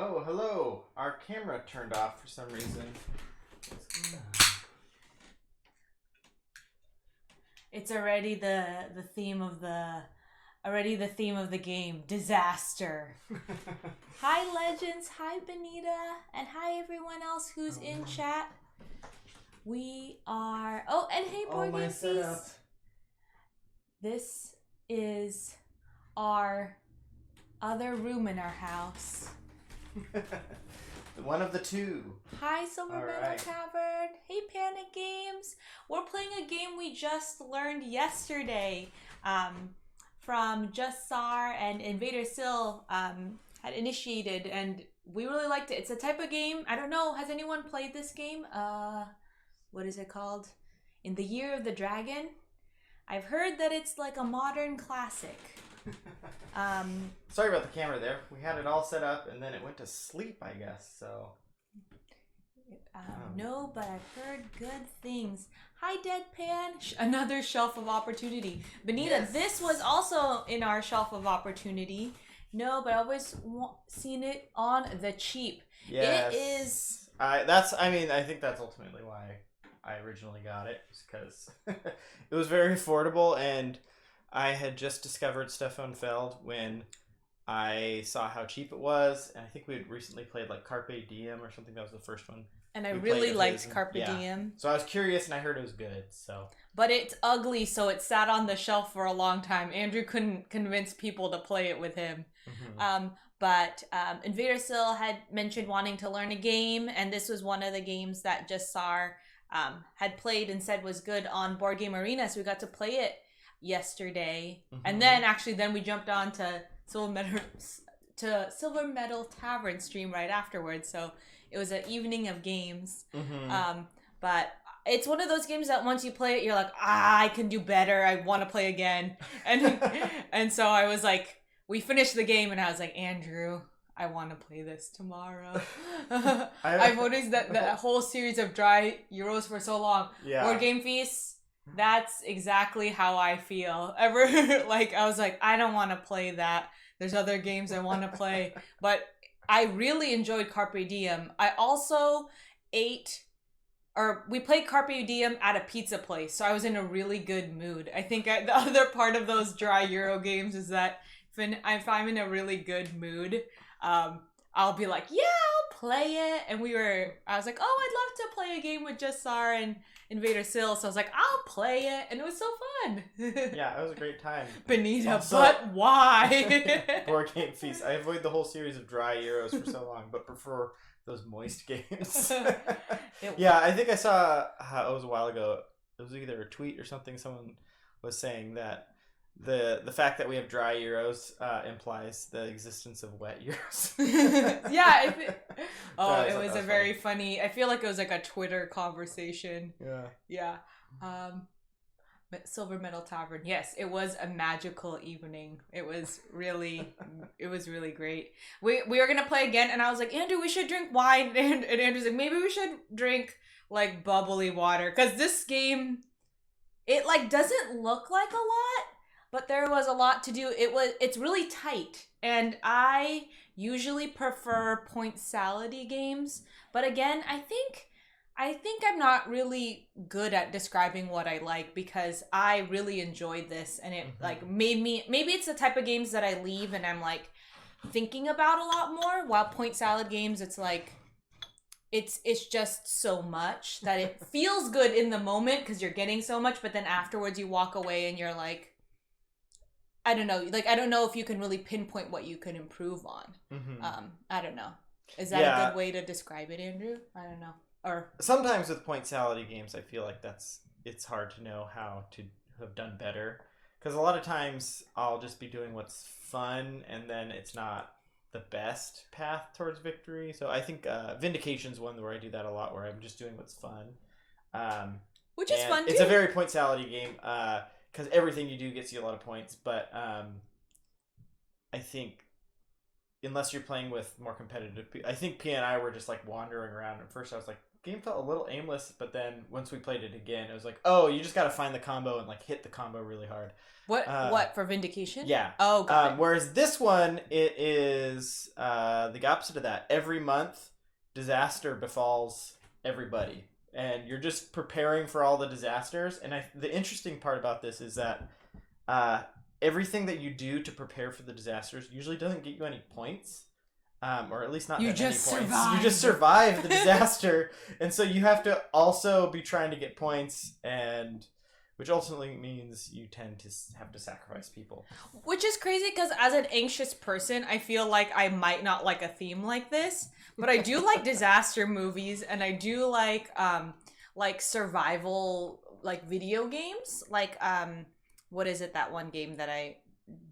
Oh, hello. Our camera turned off for some reason. What's going on? It's already the theme of the game, disaster. Hi Legends, hi Benita, and hi everyone else who's in chat. We are and hey BoardgameSPAM. This is our other room in our house. One of the two. Hi Silver Meadow Tavern. Hey Panic Games. We're playing a game we just learned yesterday from Just Sar and Invader Sil had initiated, and we really liked it. It's a type of game, I don't know, has anyone played this game? What is it called? In the Year of the Dragon? I've heard that it's like a modern classic. Sorry about the camera there. We had it all set up and then it went to sleep, I guess. So no, but I've heard good things. Hi Deadpan, another shelf of opportunity. Benita, yes. This was also in our shelf of opportunity. No, but I always seen it on the cheap. Yes. It is. I think that's ultimately why I originally got it, because it was very affordable, and I had just discovered Stefan Feld when I saw how cheap it was, and I think we had recently played like Carpe Diem or something. That was the first one. And I really liked Carpe Diem. So I was curious, and I heard it was good. So, but it's ugly, so it sat on the shelf for a long time. Andrew couldn't convince people to play it with him. Mm-hmm. But Invader Sil had mentioned wanting to learn a game, and this was one of the games that Jassar had played and said was good on Board Game Arena, so we got to play it yesterday. Mm-hmm. And then we jumped on to Silver Metal Tavern stream right afterwards, so it was an evening of games. Mm-hmm. But it's one of those games that once you play it, you're like, I can do better, I want to play again. And so I was like, we finished the game and I was like, Andrew, I want to play this tomorrow. I've noticed that the whole series of dry Euros for so long. Yeah. Board Game Feast, that's exactly how I feel. I was like, I don't want to play that. There's other games I want to play. But I really enjoyed Carpe Diem. I also we played Carpe Diem at a pizza place, so I was in a really good mood. I think the other part of those dry Euro games is that if I'm in a really good mood, I'll be like, yeah, I'll play it. And I was like, oh, I'd love to play a game with Jassar and Invader Sil. So I was like, I'll play it. And it was so fun. Yeah, it was a great time. But why? Board Game Feast. I avoid the whole series of dry Euros for so long, but prefer those moist games. Yeah, I think I saw, it was a while ago, it was either a tweet or something, someone was saying that the fact that we have dry Euros implies the existence of wet Euros. Yeah. It was a very funny. I feel like it was like a Twitter conversation. Yeah. Silver Metal Tavern. Yes, it was a magical evening. It was really great. We were gonna play again, and I was like, Andrew, we should drink wine. And Andrew's like, maybe we should drink like bubbly water, because this game, it like doesn't look like a lot. But there was a lot to do. It's really tight. And I usually prefer point salad-y games. But again, I think I'm not really good at describing what I like, because I really enjoyed this, and it like made me, maybe it's the type of games that I leave and I'm like thinking about a lot more, while point salad games, it's like it's just so much that it feels good in the moment because you're getting so much, but then afterwards you walk away and you're like, I don't know. Like, I don't know if you can really pinpoint what you can improve on. Mm-hmm. I don't know. Is that a good way to describe it, Andrew? I don't know. Or sometimes with point salad games, I feel like it's hard to know how to have done better, because a lot of times I'll just be doing what's fun, and then it's not the best path towards victory. So I think Vindication's one where I do that a lot, where I'm just doing what's fun. Which is fun too. It's a very point salad game. Because everything you do gets you a lot of points, but I think unless you're playing with more competitive people, I think P and I were just like wandering around. At first I was like, game felt a little aimless, but then once we played it again, it was like, oh, you just got to find the combo and like hit the combo really hard. What for Vindication? Yeah. Oh, got it. Whereas this one, it is the opposite of that. Every month, disaster befalls everybody, and you're just preparing for all the disasters. And the interesting part about this is that everything that you do to prepare for the disasters usually doesn't get you any points. Or at least not that many points. You just survive the disaster, and so you have to also be trying to get points, and which ultimately means you tend to have to sacrifice people. Which is crazy because as an anxious person, I feel like I might not like a theme like this, but I do like disaster movies, and I do like survival like video games. Like what is it, that one game that I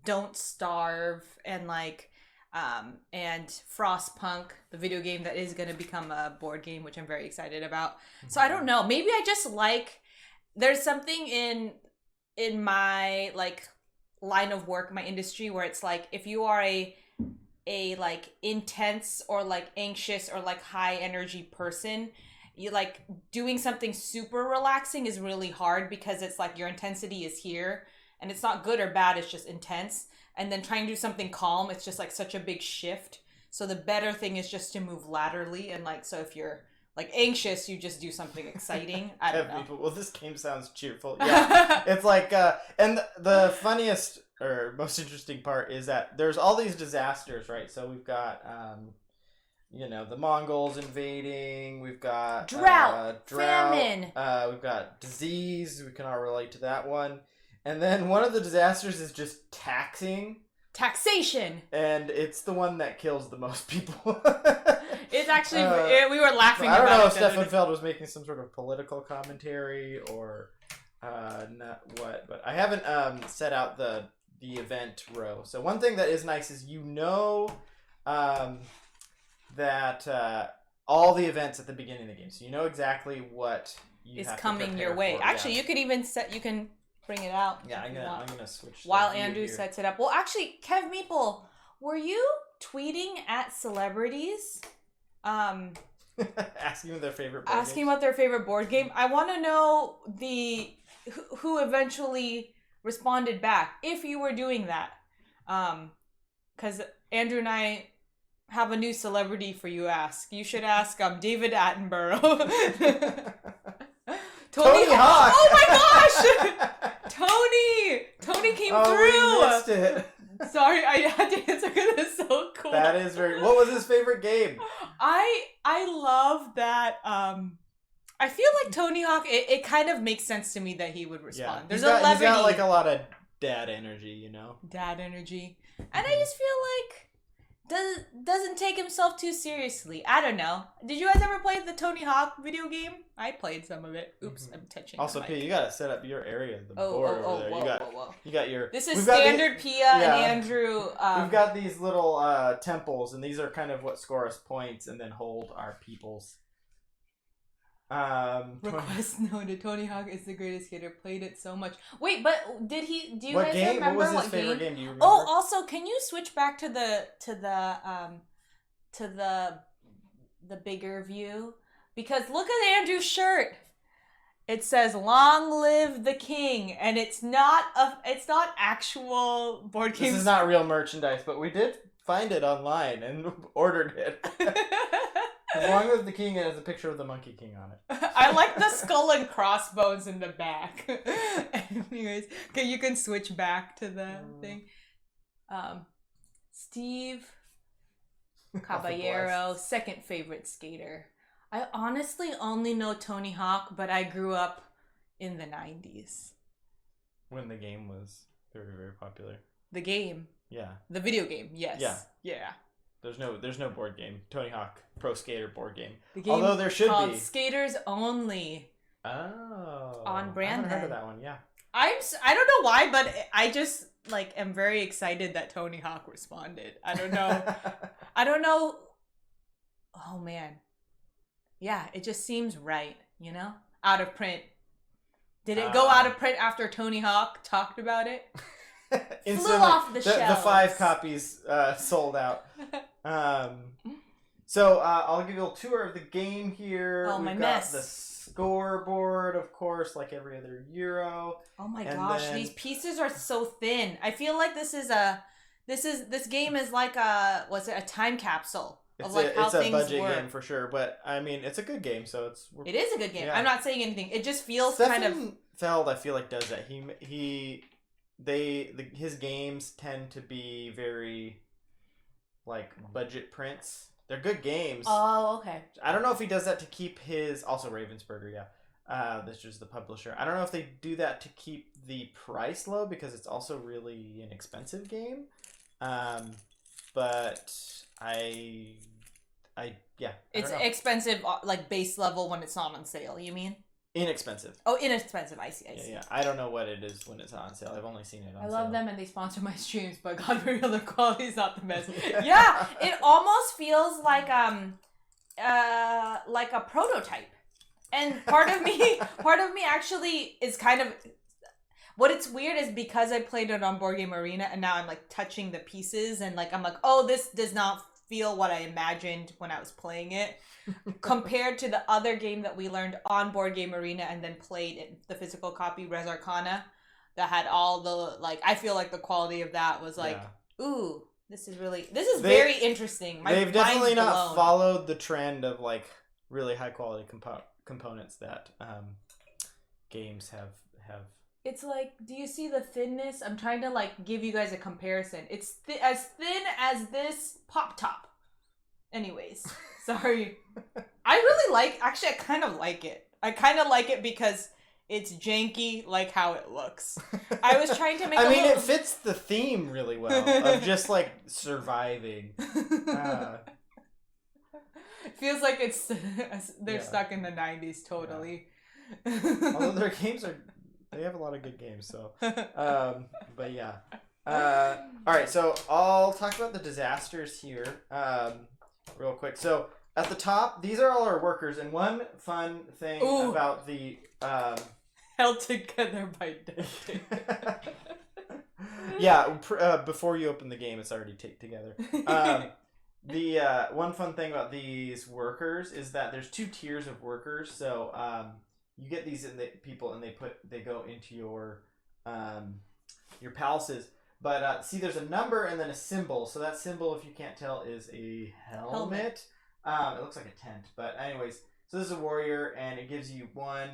Don't Starve and and Frostpunk, the video game that is going to become a board game, which I'm very excited about. So I don't know, maybe I just like, there's something in my like line of work, my industry, where it's like if you are a like intense or like anxious or like high energy person, you like doing something super relaxing is really hard because it's like your intensity is here and it's not good or bad, it's just intense. And then trying to do something calm, it's just like such a big shift. So the better thing is just to move laterally, and like, so if you're like anxious, you just do something exciting. I don't know. Well, this game sounds cheerful. Yeah, it's like, and the funniest or most interesting part is that there's all these disasters, right? So we've got, the Mongols invading. We've got drought, famine. We've got disease. We can all relate to that one. And then one of the disasters is just taxation. And it's the one that kills the most people. It's actually, we were laughing about it. I don't know if Stefan Feld was making some sort of political commentary or not what, but I haven't set out the event row. So one thing that is nice is that all the events at the beginning of the game. So you know exactly what you have coming to your way. for. Actually, you could even you can bring it out. Yeah, I'm gonna switch while Andrew sets it up. Well, actually, Kev Meeple, were you tweeting at celebrities? Asking what their favorite board asking about their favorite board game. I want to know who eventually responded back, if you were doing that. Because Andrew and I have a new celebrity for you. You should ask David Attenborough. Tony Hawk. Oh my gosh! Tony came through. We missed it. Sorry, I had to answer because it's so cool. That is what was his favorite game? I love that. I feel like Tony Hawk. It kind of makes sense to me that he would respond. Yeah. He's got like a lot of dad energy, Dad energy, and I just feel like doesn't take himself too seriously. I don't know. Did you guys ever play the Tony Hawk video game? I played some of it. Oops, I'm touching. Also, Pia, you gotta set up your area, the board over there. Whoa. You got your. This is standard Pia and Andrew. We've got these little temples, and these are kind of what score us points, and then hold our peoples. Request noted. Tony Hawk is the greatest skater. Played it so much. Wait, but did he? Do you what guys game? remember what was his favorite game? Do you remember? Oh, also, can you switch back to the bigger view? Because look at Andrew's shirt. It says "Long live the king," and it's not actual board games. This is not real merchandise, but we did find it online and ordered it. As long as the king has a picture of the Monkey King on it. I like the skull and crossbones in the back. Anyways, okay, you can switch back to the thing. Steve Caballero, second favorite skater. I honestly only know Tony Hawk, but I grew up in the 90s. When the game was very, very popular. The game? Yeah. The video game, yes. Yeah. There's no board game. Tony Hawk Pro Skater board game. The game although there should called be. Skaters Only. Oh. On brand. I haven't heard of that one. Yeah. I don't know why, but I just am very excited that Tony Hawk responded. I don't know. Oh man. Yeah, it just seems right, Out of print. Did it go out of print after Tony Hawk talked about it? Flew off the shelves. The 5 copies sold out. So I'll give you a tour of the game here. Oh, We've my got mess. the scoreboard, of course, like every other Euro. Oh my And gosh, then- these pieces are so thin. I feel like this game is like a time capsule of like how it's a things budget work. game for sure, but I mean it's a good game, so It is a good game. Yeah. I'm not saying anything. It just feels kind of Feld, I feel like, does that. His games tend to be very like budget prints. They're good games. Oh, okay. I don't know if he does that to keep his also Ravensburger, yeah. This is the publisher. I don't know if they do that to keep the price low because it's also really an expensive game. But yeah. It's expensive, like base level when it's not on sale. You mean? Inexpensive. Oh, inexpensive. I see. Yeah. I don't know what it is when it's on sale. I've only seen it on sale. I love them and they sponsor my streams, but God, the quality is not the best. Yeah, it almost feels like a prototype. And part of me actually is kind of. What it's weird is because I played it on Board Game Arena and now I'm like touching the pieces and like I'm like, oh, this does not feel what I imagined when I was playing it, compared to the other game that we learned on Board Game Arena and then played in the physical copy, Res Arcana, that had all the like. I feel like the quality of that was like, ooh, this is very interesting. They've definitely not followed the trend of like really high quality components that games have. It's like, do you see the thinness? I'm trying to like give you guys a comparison. It's as thin as this Pop Top. Anyways, sorry. I kind of like it. I kind of like it because it's janky, like how it looks. I was trying to make it fits the theme really well of just like surviving. Feels like they're stuck in the 90s totally. Yeah. Although their games they have a lot of good games, so but yeah. All right, so I'll talk about the disasters here real quick. So at the top, these are all our workers, and one fun thing about the held together by duct tape. Yeah, before you open the game, it's already taped together. The one fun thing about these workers is that there's 2 tiers of workers. So you get these people, and they go into your palaces. But see, there's a number and then a symbol. So that symbol, if you can't tell, is a helmet. It looks like a tent, but anyways. So this is a warrior, and it gives you 1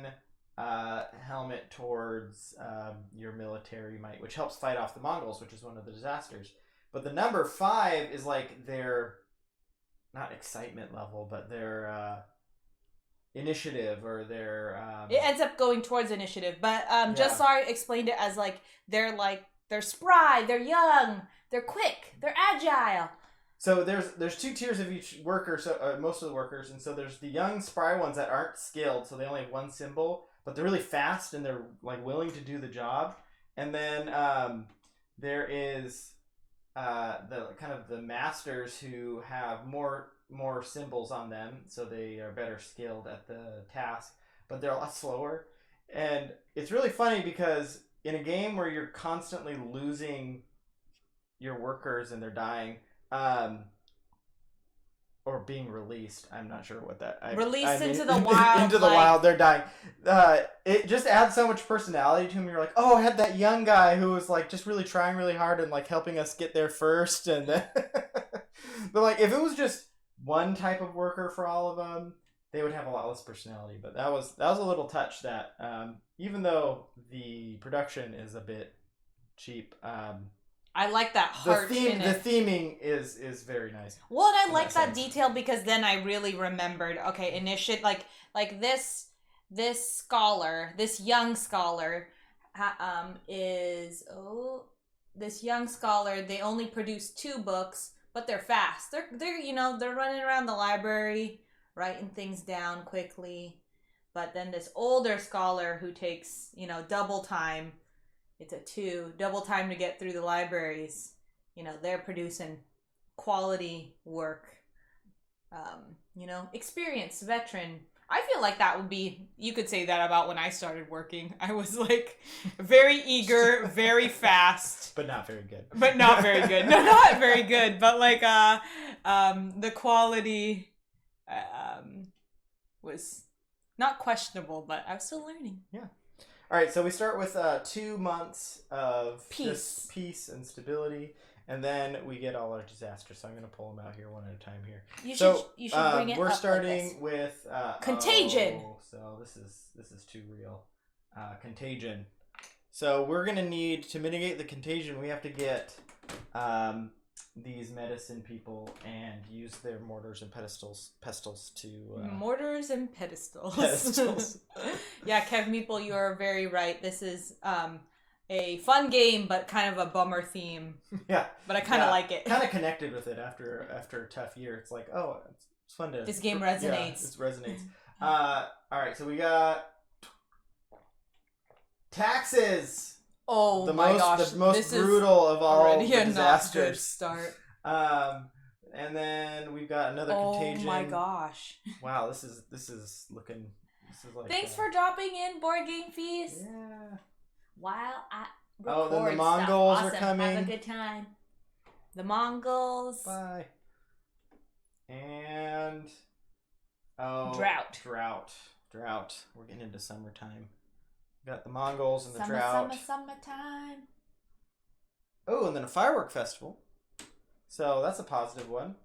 helmet towards your military might, which helps fight off the Mongols, which is one of the disasters. But the number 5 is like their, not excitement level, but their initiative or their. It ends up going towards initiative, but Just Sorry explained it as like they're spry, they're young, they're quick, they're agile. So there's 2 tiers of each worker, so most of the workers, and so there's the young spry ones that aren't skilled, so they only have 1 symbol, but they're really fast and they're like willing to do the job. And then there is the kind of the masters who have more symbols on them, so they are better skilled at the task, but they're a lot slower. And it's really funny because in a game where you're constantly losing your workers and they're dying, or being released, I'm not sure what that into the wild. Into the wild, they're dying. It just adds so much personality to them. You're like, oh, I had that young guy who was like just really trying really hard and like helping us get there first, and then but like if it was just one type of worker for all of them, they would have a lot less personality. But that was a little touch that even though the production is a bit cheap, I like that heart in it. The theming is very nice. Well, and I like that detail because then I really remembered. Okay, initiate like this scholar, this young scholar, this young scholar. They only produce 2 books, but they're fast. They're they're running around the library, writing things down quickly. But then this older scholar who takes double time. It's a 2, double time to get through the libraries. They're producing quality work. Experienced veteran. I feel like that would be, you could say that about when I started working. I was like very eager, very fast. But not very good. But not very good. No, not very good. But like the quality was not questionable, but I was still learning. Yeah. All right, so we start with 2 months of peace and stability. And then we get all our disasters. So I'm going to pull them out here one at a time here. You should bring it we're up starting like with Contagion. So this is too real. Contagion. So we're going to need to mitigate the contagion. We have to get these medicine people and use their mortars and pestles to mortars and pedestals. Yeah, Kev Meeple, you are very right. This is a fun game, but kind of a bummer theme. Yeah. But I kind of like it. Kind of connected with it after a tough year. It's like, oh, it's fun to... This game resonates. Yeah, it resonates. All right, so we got... Taxes! Oh my gosh. The most brutal of all the disasters. Not good start. And then we've got another contagion. Oh my gosh. Wow, this is looking... This is like... Thanks for dropping in, Board Game Feast. Yeah. While I record then the Mongols are coming. Have a good time. The Mongols. Bye. And drought. We're getting into summertime. We got the Mongols and the drought. Summertime. Oh, and then a firework festival. So that's a positive one.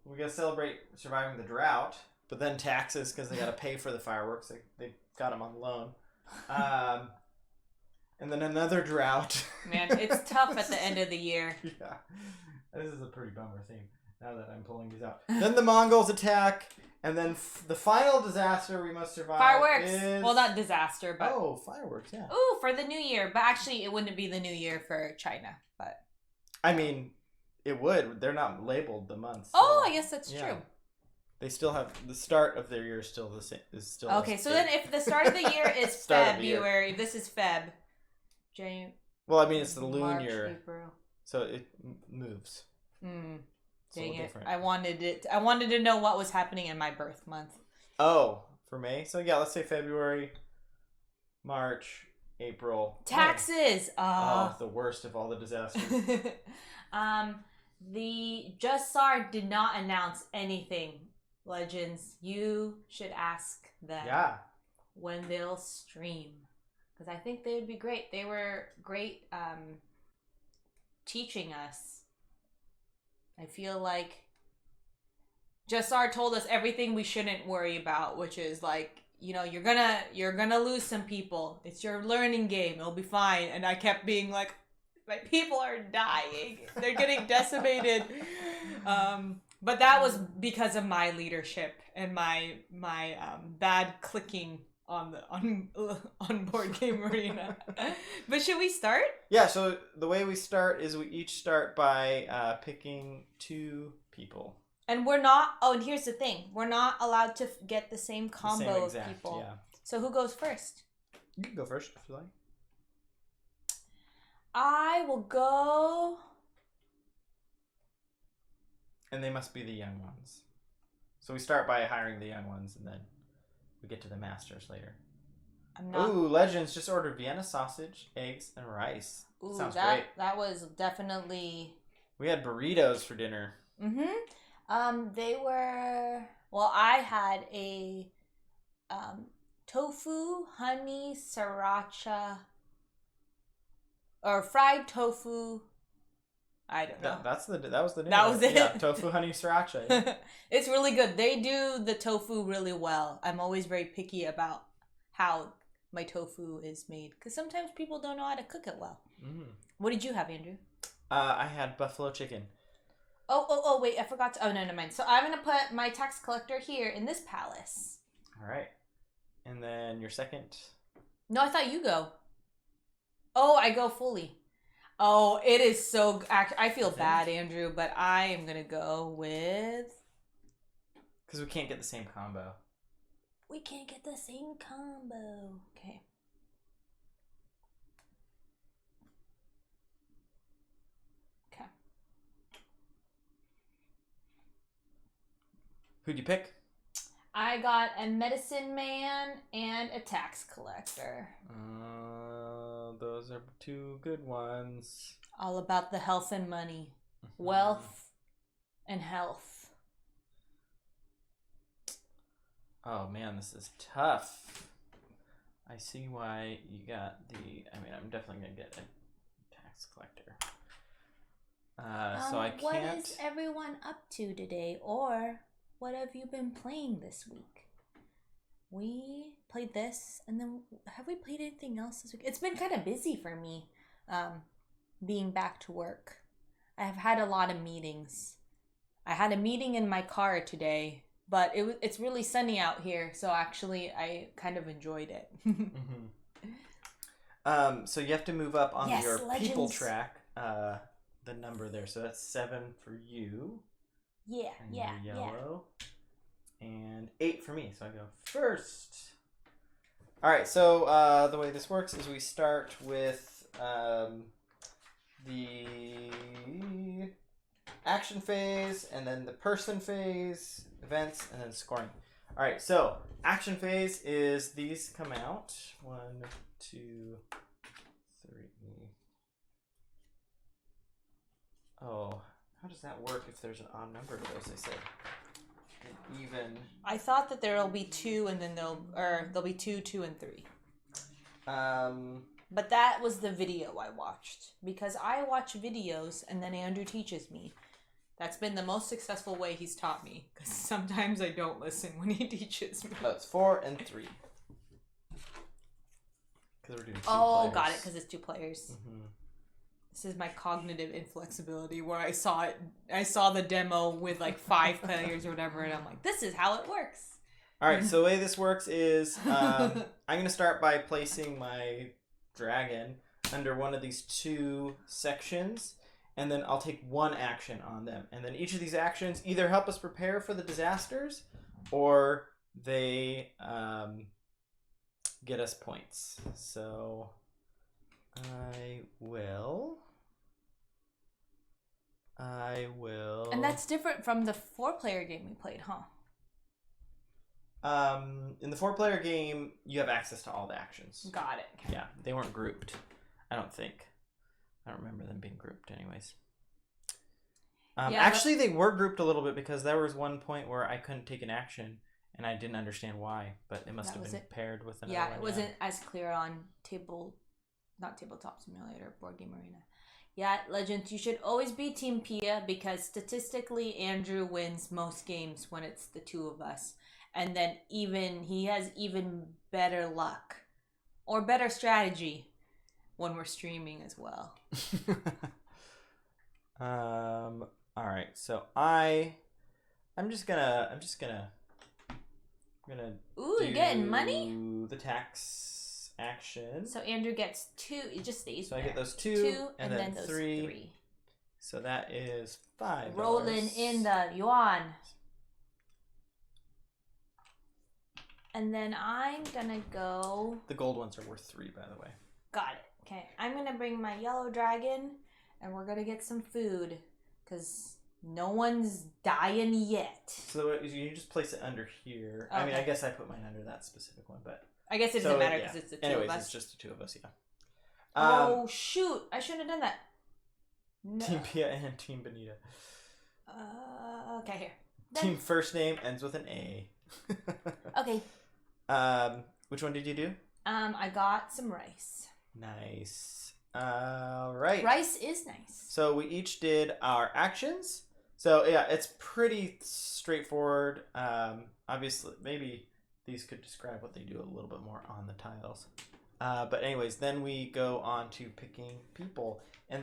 We gotta celebrate surviving the drought, but then taxes because they gotta pay for the fireworks. They got them on loan. And then another drought. Man, it's tough at the end of the year. Yeah. This is a pretty bummer theme, now that I'm pulling these out. Then the Mongols attack, and then the final disaster we must survive Fireworks! is... Well, not disaster, but... Oh, fireworks, yeah. Ooh, for the new year. But actually, it wouldn't be the new year for China, but... I mean, it would. They're not labeled the months. So, oh, I guess that's true. They still have... The start of their year is still the same. Okay, so then if the start of the year is February, this is Feb... January. Well, I mean, it's the March, lunar, April. so it moves. Dang it! Different. I wanted to know what was happening in my birth month. Oh, for May. So yeah, let's say February, March, April. Taxes. Oh, the worst of all the disasters. The Jussar did not announce anything. Legends, you should ask them. Yeah. When they'll stream. Because I think they would be great. They were great teaching us. I feel like Jussar told us everything we shouldn't worry about, which is like, you know, you're gonna lose some people. It's your learning game. It'll be fine. And I kept being like, my people are dying. They're getting decimated. But that was because of my leadership and my bad clicking on Board Game Arena. But should we start? Yeah, so the way we start is we each start by picking 2 people. And we're not, and here's the thing. We're not allowed to get the same combo of people. Yeah. So who goes first? You can go first if you like. I will go... And they must be the young ones. So we start by hiring the young ones and then we get to the masters later. I'm not... Ooh, Legends just ordered Vienna sausage, eggs, and rice. Ooh, sounds great. That was definitely... We had burritos for dinner. They were... Well, I had a tofu, honey, sriracha, or fried tofu. I don't know. That was the name. That was it. Yeah, tofu, honey, sriracha. Yeah. It's really good. They do the tofu really well. I'm always very picky about how my tofu is made because sometimes people don't know how to cook it well. What did you have, Andrew? I had buffalo chicken. Oh, wait, I forgot to... Oh, no, never mind. So I'm going to put my tax collector here in this palace. All right. And then your second... No, I thought you go. Oh, I go fully. Oh, it is so... I feel bad, Andrew, but I am going to go with... Because we can't get the same combo. We can't get the same combo. Okay. Who'd you pick? I got a medicine man and a tax collector. Those are 2 good ones. All about the health and money. Wealth and health. Oh man, this is tough. I see why you got I'm definitely going to get a tax collector. So I can't... What is everyone up to today? Or what have you been playing this week? We played this, and then have we played anything else this week? It's been kind of busy for me, being back to work. I have had a lot of meetings. I had a meeting in my car today, but it's really sunny out here, so actually I kind of enjoyed it. So you have to move up on your Legends. people track, the number there. So that's 7 for you. Yeah, and yellow. And 8 for me, so I go first. All right, so the way this works is we start with the action phase, and then the person phase, events, and then scoring. All right, so action phase is these come out. 1, 2, 3. Oh, how does that work if there's an odd number of those, they say? Even. I thought that there'll be 2 and then there'll be 2, 2, and 3. But that was the video I watched, because I watch videos and then Andrew teaches me. That's been the most successful way he's taught me, because sometimes I don't listen when he teaches me. No, it's 4 and 3. Because we're doing 2 players. Got Got it, because it's 2 players. Mm-hmm. This is my cognitive inflexibility, where I saw the demo with like 5 players or whatever, and I'm like, this is how it works. All right, so the way this works is I'm going to start by placing my dragon under one of these 2 sections, and then I'll take 1 action on them. And then each of these actions either help us prepare for the disasters, or they get us points. So I will. And that's different from the 4-player game we played, huh? In the 4-player game, you have access to all the actions. Got it. Okay. Yeah, they weren't grouped. I don't think. I don't remember them being grouped anyways. Actually, they were grouped a little bit, because there was one point where I couldn't take an action, and I didn't understand why, but it must have been paired with another one. Yeah, it wasn't as clear on not Tabletop Simulator, Board Game Arena. Yeah, Legends, you should always be Team Pia, because statistically Andrew wins most games when it's the 2 of us. And then he has even better luck or better strategy when we're streaming as well. All right, so I'm just gonna Ooh, you're getting money? The tax action. So Andrew gets 2. It just stays So there. I get those 2 and then those 3. So that is $5. Rolling in the yuan. And then I'm gonna go. The gold ones are worth 3, by the way. Got it. Okay, I'm gonna bring my yellow dragon, and we're gonna get some food, because no one's dying yet. So you just place it under here. Okay. I mean, I guess I put mine under that specific one, but I guess it doesn't matter because it's the 2 Anyways, of us. it's just the 2 of us, yeah. Oh shoot! I shouldn't have done that. No. Team Pia and Team Benita. Okay, here. Team first name ends with an A. Okay. Which one did you do? I got some rice. Nice. Right. Rice is nice. So we each did our actions. So yeah, it's pretty straightforward. Obviously, maybe these could describe what they do a little bit more on the tiles. But anyways, then we go on to picking people. And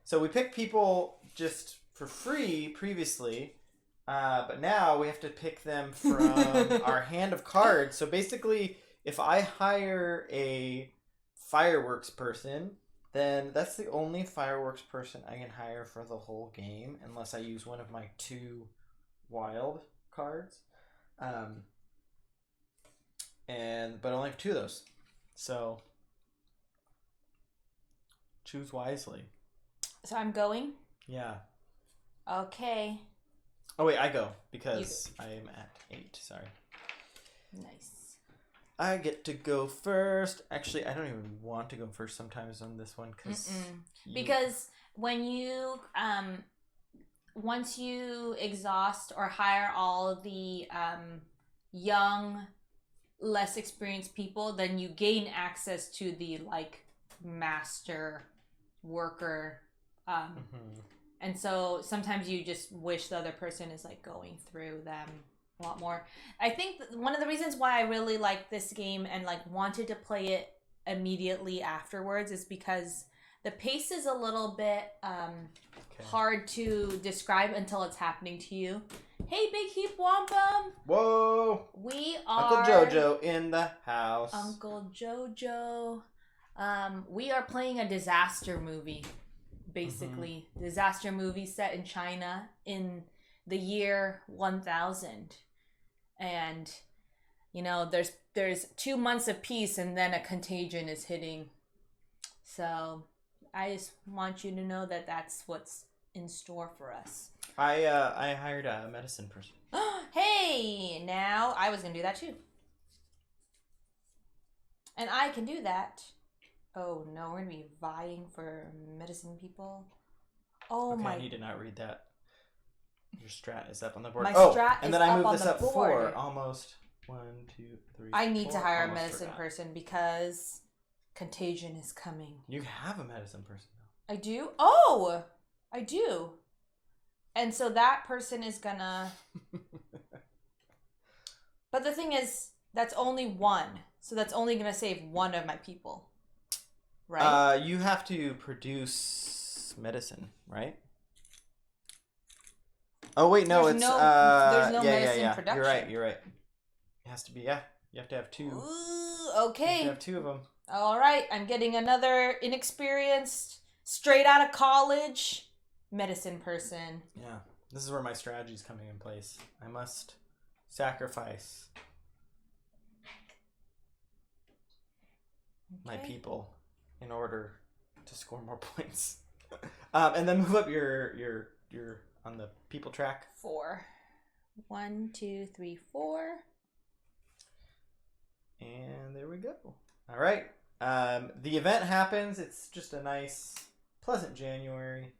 so we picked people just for free previously. But now we have to pick them from our hand of cards. So basically, if I hire a fireworks person, then that's the only fireworks person I can hire for the whole game, unless I use one of my 2 wild cards. But only have 2 of those. So choose wisely. So I'm going? Yeah. Okay. Oh wait, I go because I am at 8. Sorry. Nice. I get to go first. Actually, I don't even want to go first sometimes on this one because when you once you exhaust or hire all the young, less experienced people, then you gain access to the like master worker, and so sometimes you just wish the other person is like going through them a lot more. I think one of the reasons why I really like this game and like wanted to play it immediately afterwards is because the pace is a little bit hard to describe until it's happening to you. Hey, Big Heap Wampum! Whoa! We are Uncle Jojo in the house. Uncle Jojo. We are playing a disaster movie, basically. Disaster movie set in China in the year 1000. And, you know, there's 2 months of peace and then a contagion is hitting. So I just want you to know that that's what's in store for us. I hired a medicine person. Hey, now I was gonna do that too, and I can do that. Oh no, we're gonna be vying for medicine people. Oh okay, my! I need to not read that. Your strat is up on the board. My strat and is then I up moved on this the up board. 4 almost. 1, 2, 3. I need 4, to hire a almost medicine forgot. person because contagion is coming. You have a medicine person though. I do? Oh! I do. And so that person is gonna... But the thing is, that's only one. So that's only gonna save one of my people. Right? You have to produce medicine, right? Oh wait, no, there's no medicine production. You're right. It has to be, yeah. You have to have 2. Ooh, okay. You have to have 2 of them. All right, I'm getting another inexperienced, straight out of college medicine person. Yeah, this is where my strategy is coming in place. I must sacrifice my people in order to score more points. And then move up your on the people track. 4. 1, 2, 3, 4. And there we go. All right. The event happens. It's just a nice, pleasant January.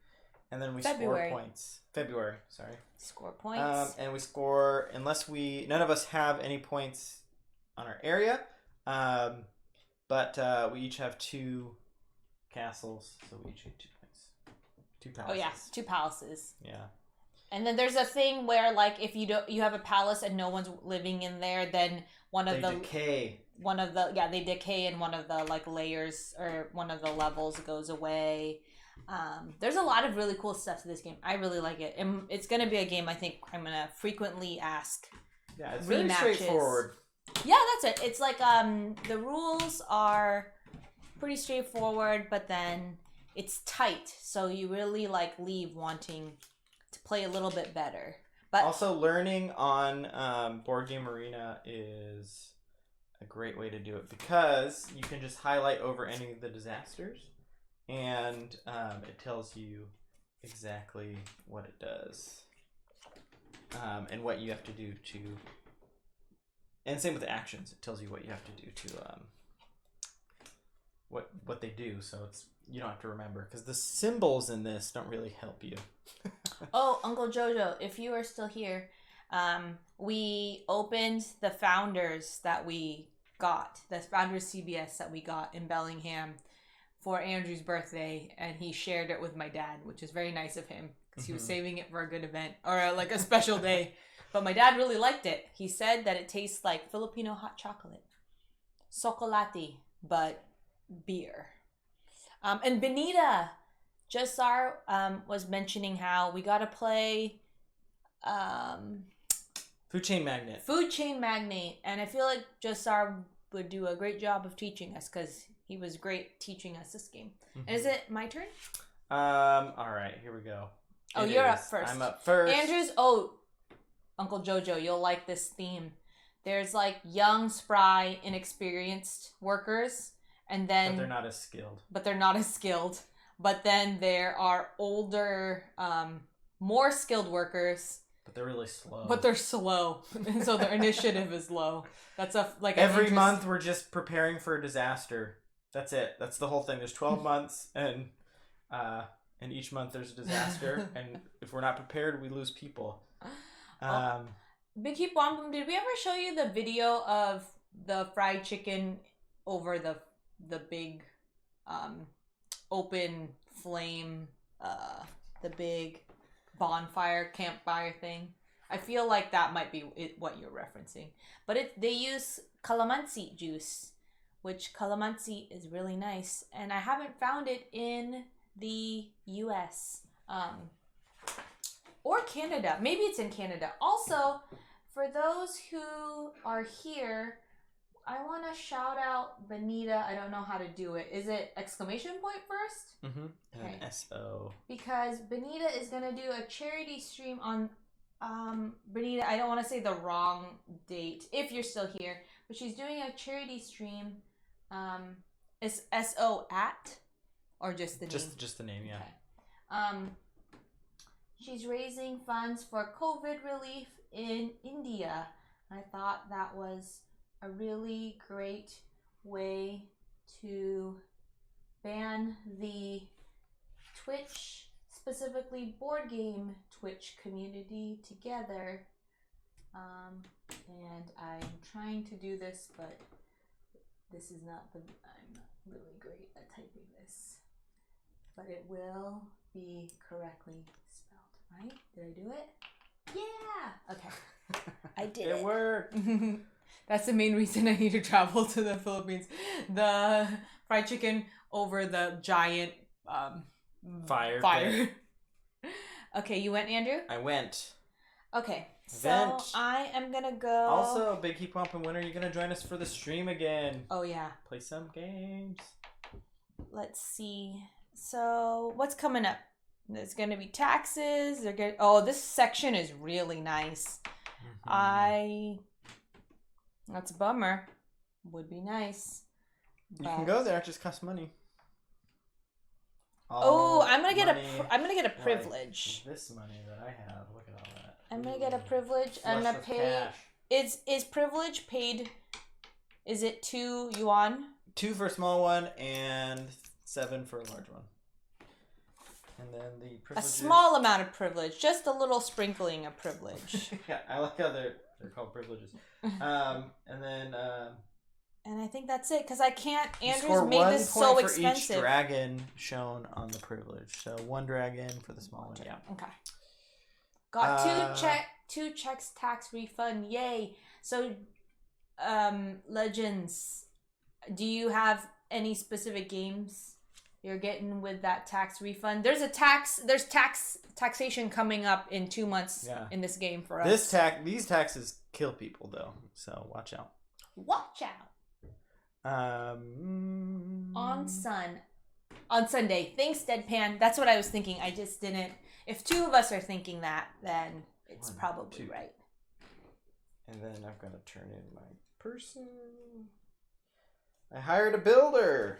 And then we score points. February, sorry. Score points. And we score, unless none of us have any points on our area. But we each have 2 castles, so we each get 2 points. 2 palaces. Oh yeah, 2 palaces. Yeah. And then there's a thing where, like, if you have a palace and no one's living in there, then they decay. They decay and one of the like layers or one of the levels goes away. There's a lot of really cool stuff to this game. I really like it, and it's gonna be a game I think I'm gonna frequently ask. Yeah, it's really straightforward. Yeah, that's it. It's like the rules are pretty straightforward, but then it's tight, so you really like leave wanting to play a little bit better. But also, learning on Board Game Arena is a great way to do it because you can just highlight over any of the disasters, and it tells you exactly what it does and what you have to do to. And same with the actions; it tells you what you have to do to what they do. So you don't have to remember because the symbols in this don't really help you. Oh, Uncle Jojo, if you are still here, we opened the Founders that we got, the Founders CBS that we got in Bellingham for Andrew's birthday, and he shared it with my dad, which is very nice of him because he was saving it for a good event or like a special day. But my dad really liked it. He said that it tastes like Filipino hot chocolate, chocolate, but beer. And Benita Jassar was mentioning how we got to play Food Chain Magnate. Food Chain Magnate. And I feel like Jassar would do a great job of teaching us because he was great teaching us this game. And is it my turn? All right, here we go. You're up first. I'm up first. Andrew's, Uncle Jojo, you'll like this theme. There's like young, spry, inexperienced workers. And then, But they're not as skilled. But then there are older, more skilled workers. But they're really slow. But they're slow, and so their initiative is low. That's every month we're just preparing for a disaster. That's it. That's the whole thing. There's 12 months, and each month there's a disaster, and if we're not prepared, we lose people. Big Heap Wampum, did we ever show you the video of the fried chicken over the big open flame, the big bonfire campfire thing? I feel like that might be what you're referencing. But they use calamansi juice, which calamansi is really nice, and I haven't found it in the US or Canada. Maybe it's in Canada. Also, for those who are here, I want to shout out Benita. I don't know how to do it. Is it exclamation point first? Mm-hmm. And okay. SO. Because Benita is going to do a charity stream on, Benita, I don't want to say the wrong date if you're still here, but she's doing a charity stream. Is SO at or just the name? Just the name, yeah. Okay. She's raising funds for COVID relief in India. I thought that was a really great way to ban the Twitch, specifically board game Twitch community together. And I'm trying to do this, but this is not I'm not really great at typing this. But it will be correctly spelled, right? Did I do it? Yeah! Okay. I did it. It worked. That's the main reason I need to travel to the Philippines. The fried chicken over the giant fire. Okay, you went, Andrew? I went. Okay, so I am gonna go. Also, Big Heap Wampum, when are you gonna join us for the stream again? Oh yeah. Play some games. Let's see. So what's coming up? There's gonna be taxes. Oh, this section is really nice. Mm-hmm. That's a bummer. Would be nice. You can go there. It just costs money. I'm gonna get a privilege. Like this money that I have. Look at all that. I'm gonna get a privilege. I'm gonna pay. Cash. Is privilege paid? Is it 2 yuan? 2 for a small one and 7 for a large one. And then the privilege. A small amount of privilege, just a little sprinkling of privilege. Yeah, I like how they're called privileges. And then. And I think that's it, because I can't. Andrew's made this so expensive. For each dragon shown on the privilege. So 1 dragon for the small one. Yeah. Okay. Got two checks tax refund. Yay! So, Legends, do you have any specific games you're getting with that tax refund? There's taxation coming up in 2 months in this game for us. These taxes kill people though, so watch out. Watch out. On Sunday. Thanks, Deadpan. That's what I was thinking. I just didn't. If 2 of us are thinking that, then it's probably right. And then I've got to turn in my person. I hired a builder.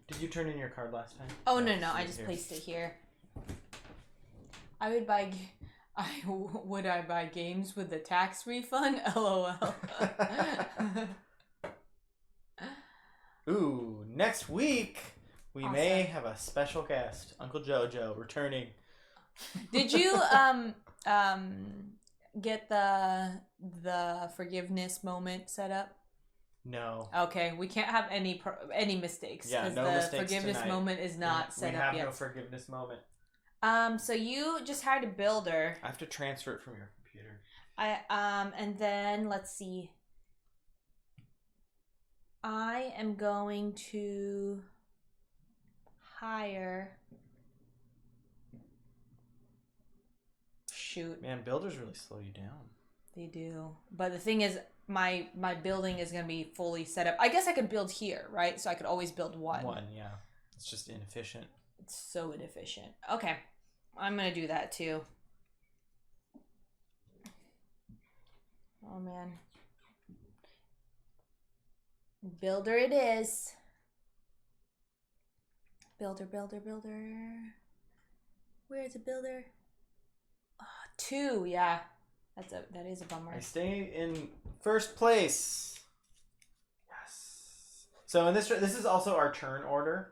Did you turn in your card last time? Oh, no. I just placed it here. Would I buy games with the tax refund? LOL. Ooh, next week we may have a special guest, Uncle Jojo, returning. Did you get the forgiveness moment set up? No. Okay, we can't have any mistakes. Yeah, no the mistakes forgiveness tonight. Moment is not set up yet. We have no forgiveness moment. So you just hired a builder. I have to transfer it from your computer. And then let's see. I am going to hire. Shoot. Man, builders really slow you down. They do. But the thing is, my building is going to be fully set up. I guess I could build here, right? So I could always build one. One, yeah. It's just inefficient. It's so inefficient. Okay. I'm going to do that too. Oh, man. Builder it is. Builder. Where's the builder? Oh, 2, yeah. That is a bummer. I stay in first place. Yes. So in this is also our turn order.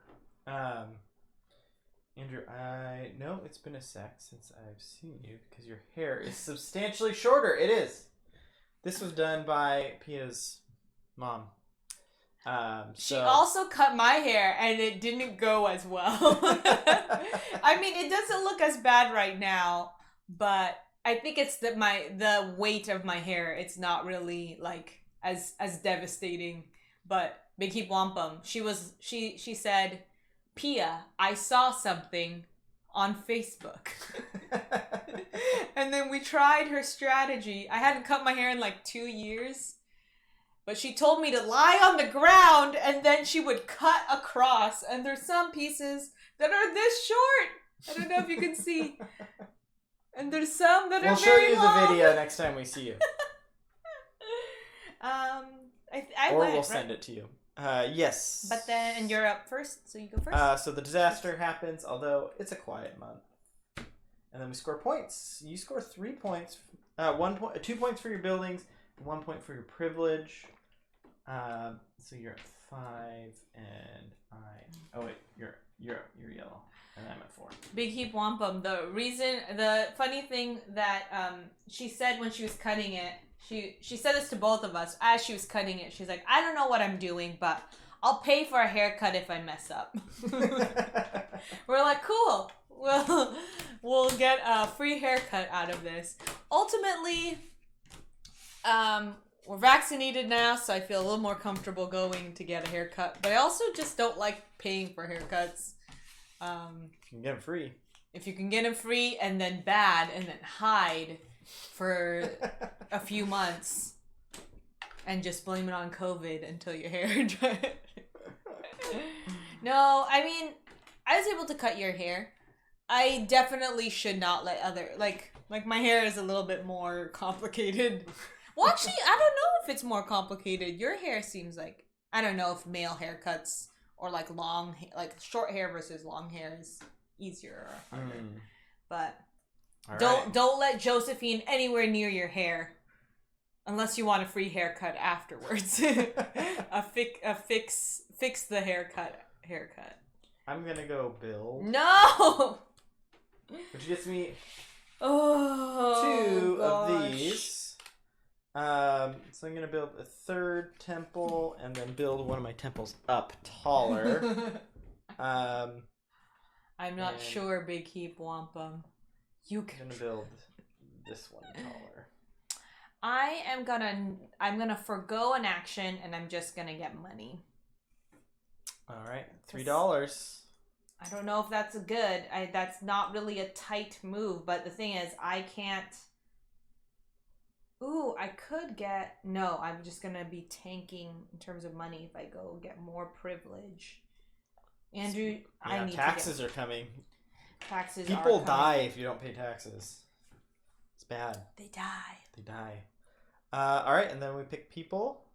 Andrew, I know it's been a sec since I've seen you because your hair is substantially shorter. It is. This was done by Pia's mom. She also cut my hair and it didn't go as well. I mean, it doesn't look as bad right now, but I think it's the weight of my hair. It's not really like as devastating. But Big Heap Wampum, she said, Pia, I saw something on Facebook. And then we tried her strategy. I hadn't cut my hair in like 2 years. But she told me to lie on the ground and then she would cut across. And there's some pieces that are this short. I don't know if you can see. And there's some that are very long. We'll show you the video next time we see you. Or we'll send it to you. Yes. But then, and you're up first, so you go first. So the disaster happens, although it's a quiet month. And then we score points. You score 3 points. 2 points for your buildings, 1 point for your privilege. So you're at 5, and oh wait, you're yellow, and I'm at 4. Big Heap Wampum. The funny thing that she said when she was cutting it, she said this to both of us as she was cutting it. She's like, I don't know what I'm doing, but I'll pay for a haircut if I mess up. We're like, cool. We'll get a free haircut out of this. Ultimately, we're vaccinated now, so I feel a little more comfortable going to get a haircut. But I also just don't like paying for haircuts. If you can get them free. If you can get them free and then bad and then hide for a few months and just blame it on COVID until your hair dries. No, I mean, I was able to cut your hair. I definitely should not let like my hair is a little bit more complicated. Well, actually, I don't know if it's more complicated. Your hair seems like, I don't know if male haircuts or like short hair versus long hair is easier or harder. But don't let Josephine anywhere near your hair unless you want a free haircut afterwards. Fix the haircut. I'm gonna go build. No. Which gets me 2 gosh. of these. So I'm gonna build a 3rd temple and then build one of my temples up taller. I'm not sure, Big Heap Wampum. I'm gonna build this one taller. I'm gonna forgo an action and I'm just gonna get money. All right, $3. I don't know if that's good. That's not really a tight move, but the thing is, I can't. Ooh, I could get... No, I'm just going to be tanking in terms of money if I go get more privilege. Andrew, I need taxes are coming. Taxes People are coming. die if you don't pay taxes. It's bad. They die. All right, and then we pick people.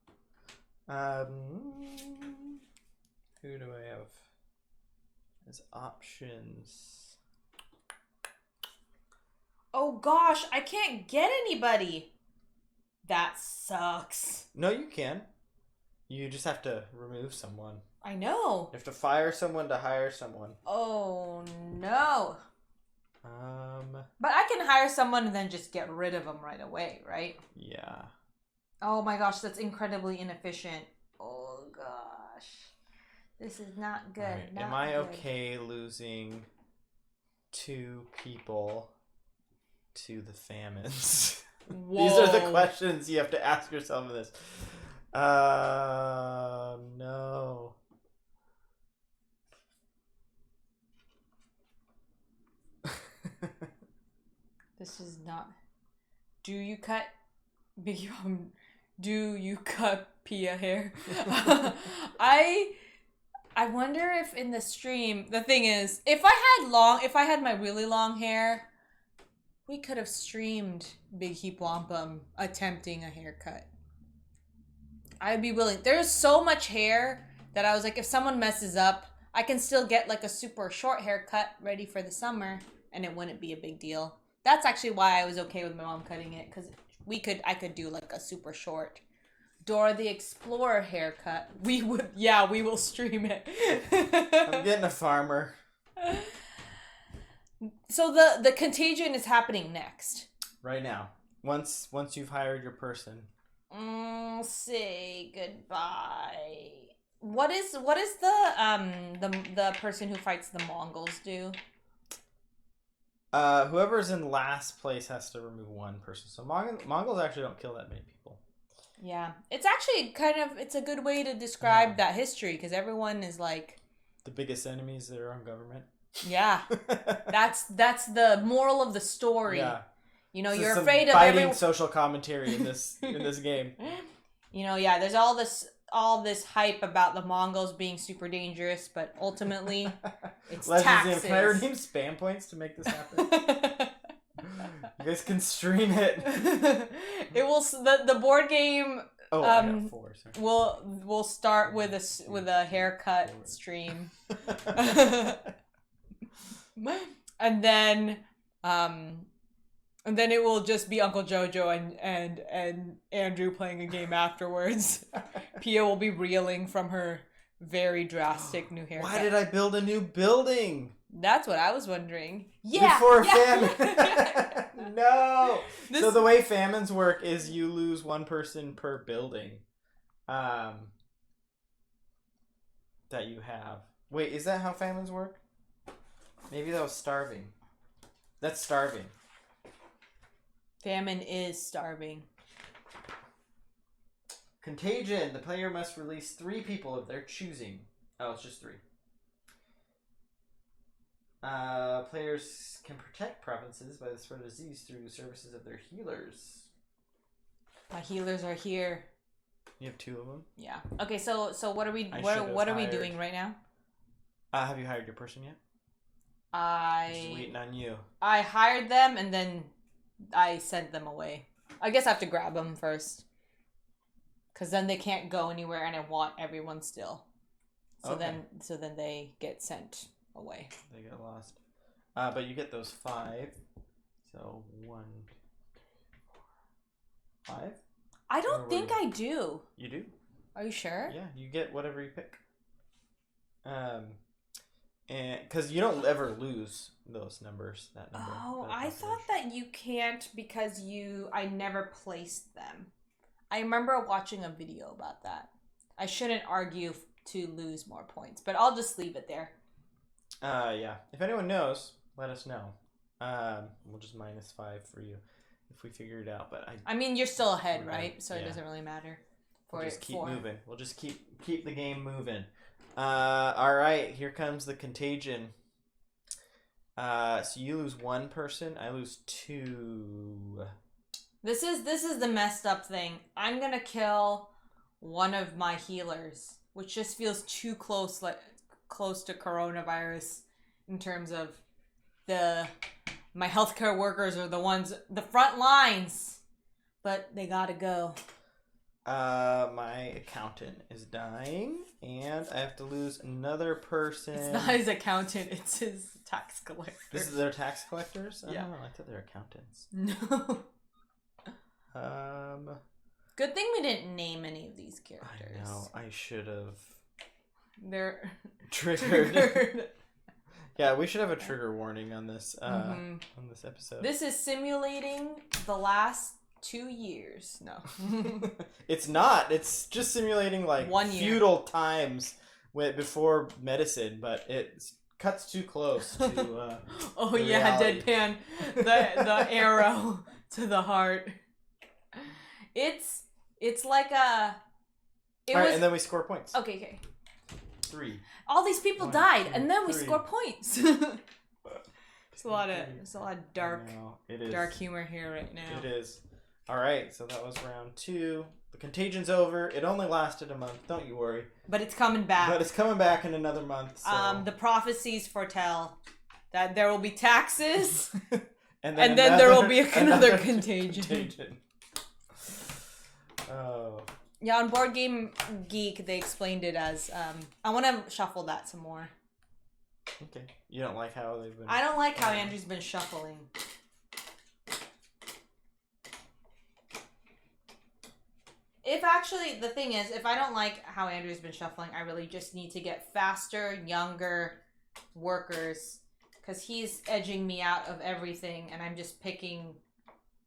Who do I have as options? Oh gosh, I can't get anybody. That sucks. No, you can. You just have to remove someone. I know. You have to fire someone to hire someone. Oh no. But I can hire someone and then just get rid of them right away, right? Yeah. Oh my gosh, that's incredibly inefficient. Oh gosh. This is not good. Right. Not Am I good. okay losing 2 people to the famines? Whoa. These are the questions you have to ask yourself in this. No. This is not. Do you cut Do you cut Pia hair? I wonder if in the stream, the thing is, if I had my really long hair, we could have streamed Big Heap Wampum attempting a haircut. I'd be willing. There's so much hair that I was like, if someone messes up, I can still get like a super short haircut ready for the summer and it wouldn't be a big deal. That's actually why I was okay with my mom cutting it, because I could do like a super short Dora the Explorer haircut. We will stream it. I'm getting a farmer. So the contagion is happening next. Right now. Once you've hired your person. Say goodbye. What is the person who fights the Mongols do? Whoever's in last place has to remove one person. So Mongols actually don't kill that many people. Yeah, it's actually it's a good way to describe that history, because everyone is like the biggest enemies of their own government. Yeah, that's the moral of the story. Yeah, you know, you're afraid of biting social commentary in this game. You know, yeah, there's all this hype about the Mongols being super dangerous, but ultimately it's taxes. Can I redeem spam points to make this happen? You guys can stream it. It will the board game. Oh, I got 4. Sorry. We'll start with a haircut stream, and then it will just be Uncle Jojo and Andrew playing a game afterwards. Pia will be reeling from her very drastic new haircut. Why did I build a new building? That's what I was wondering. Yeah. Before famine. No. So the way famines work is you lose one person per building. That you have. Wait, is that how famines work? Maybe that was starving. That's starving. Famine is starving. Contagion. The player must release 3 people of their choosing. Oh, it's just 3. Players can protect provinces by the spread of disease through services of their healers. My healers are here. You have 2 of them? Yeah. Okay, so what are we doing right now? Have you hired your person yet? Just waiting on you. I hired them and then I sent them away. I guess I have to grab them first, because then they can't go anywhere, and I want everyone still. So then they get sent away. They get lost. But you get those 5. So 1, 5. I don't think I do. You do? Are you sure? Yeah, you get whatever you pick. And because you don't ever lose those numbers, that number. Oh, I thought that you can't because I never placed them. I remember watching a video about that. I shouldn't argue to lose more points, but I'll just leave it there. Yeah. If anyone knows, let us know. We'll just -5 for you if we figure it out. But I mean, you're still ahead, right? So it doesn't really matter. We'll just keep moving. We'll just keep the game moving. All right, here comes the contagion. So you lose 1 person, I lose 2. This is the messed up thing. I'm gonna kill one of my healers, which just feels too close to coronavirus in terms of my healthcare workers are the front lines, but they gotta go. My accountant is dying, and I have to lose another person. It's not his accountant, it's his tax collector. This is their tax collectors? Yeah. Oh, I thought they were accountants. No. Good thing we didn't name any of these characters. I know, I should have. They're triggered. Yeah, we should have a trigger warning on this on this episode. This is simulating the last 2 years. No. It's not. It's just simulating like 1 year. Feudal times before medicine, but it cuts too close to oh yeah, reality. Deadpan. The arrow to the heart. It's like a Alright, and then we score points. Okay. 3. All these people died, and then we score points. It's a lot of dark humor here right now. It is. All right, so that was round 2. The contagion's over. It only lasted a month. Don't you worry. But it's coming back. But it's coming back in another month. So. The prophecies foretell that there will be taxes, and then there will be another contagion. Oh. Yeah, on Board Game Geek, they explained it as, I want to shuffle that some more. Okay. You don't like how they've been... I don't like how Andrew's been shuffling. If actually, the thing is, if I don't like how Andrew's been shuffling, I really just need to get faster, younger workers. Because he's edging me out of everything, and I'm just picking...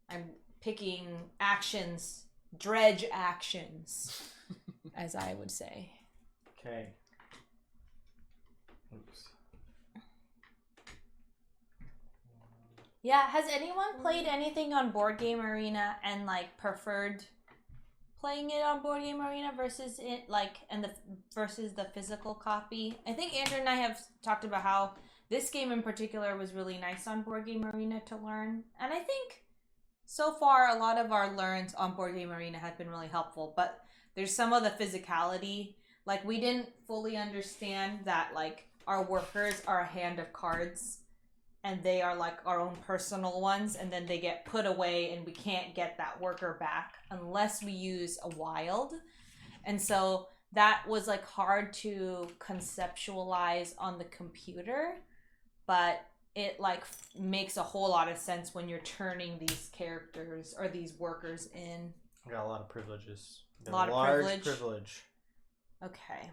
I'm picking actions. Dredge actions. As I would say. Okay. Oops. Yeah, has anyone played anything on Board Game Arena and like preferred playing it on Board Game Arena versus it versus the physical copy? I think Andrew and I have talked about how this game in particular was really nice on Board Game Arena to learn, and I think so far a lot of our learns on Board Game Arena have been really helpful. But there's some of the physicality, like we didn't fully understand that like our workers are a hand of cards. And they are like our own personal ones, and then they get put away, and we can't get that worker back unless we use a wild. And so that was like hard to conceptualize on the computer, but it like makes a whole lot of sense when you're turning these characters or these workers in. I got a lot of privileges. A lot of large privilege. Okay.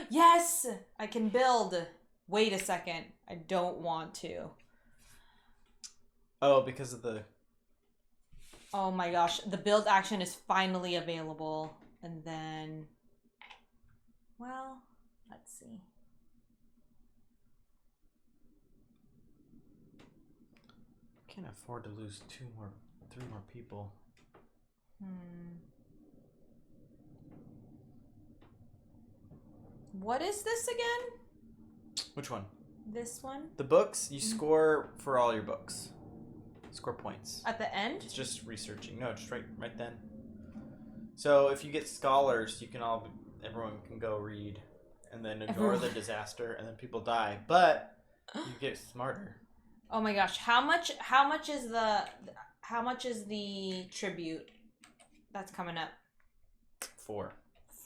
Yes! I can build. Wait a second. I don't want to. Oh, because of the... Oh my gosh. The build action is finally available. And then... Well, let's see. Can't afford to lose 3 more people. What is this again? Which one? This one? The books, you score for all your books. Score points. At the end? It's just researching. No, just right then. So if you get scholars, everyone can go read and then ignore the disaster, and then people die. But you get smarter. Oh my gosh. How much is the tribute that's coming up? 4.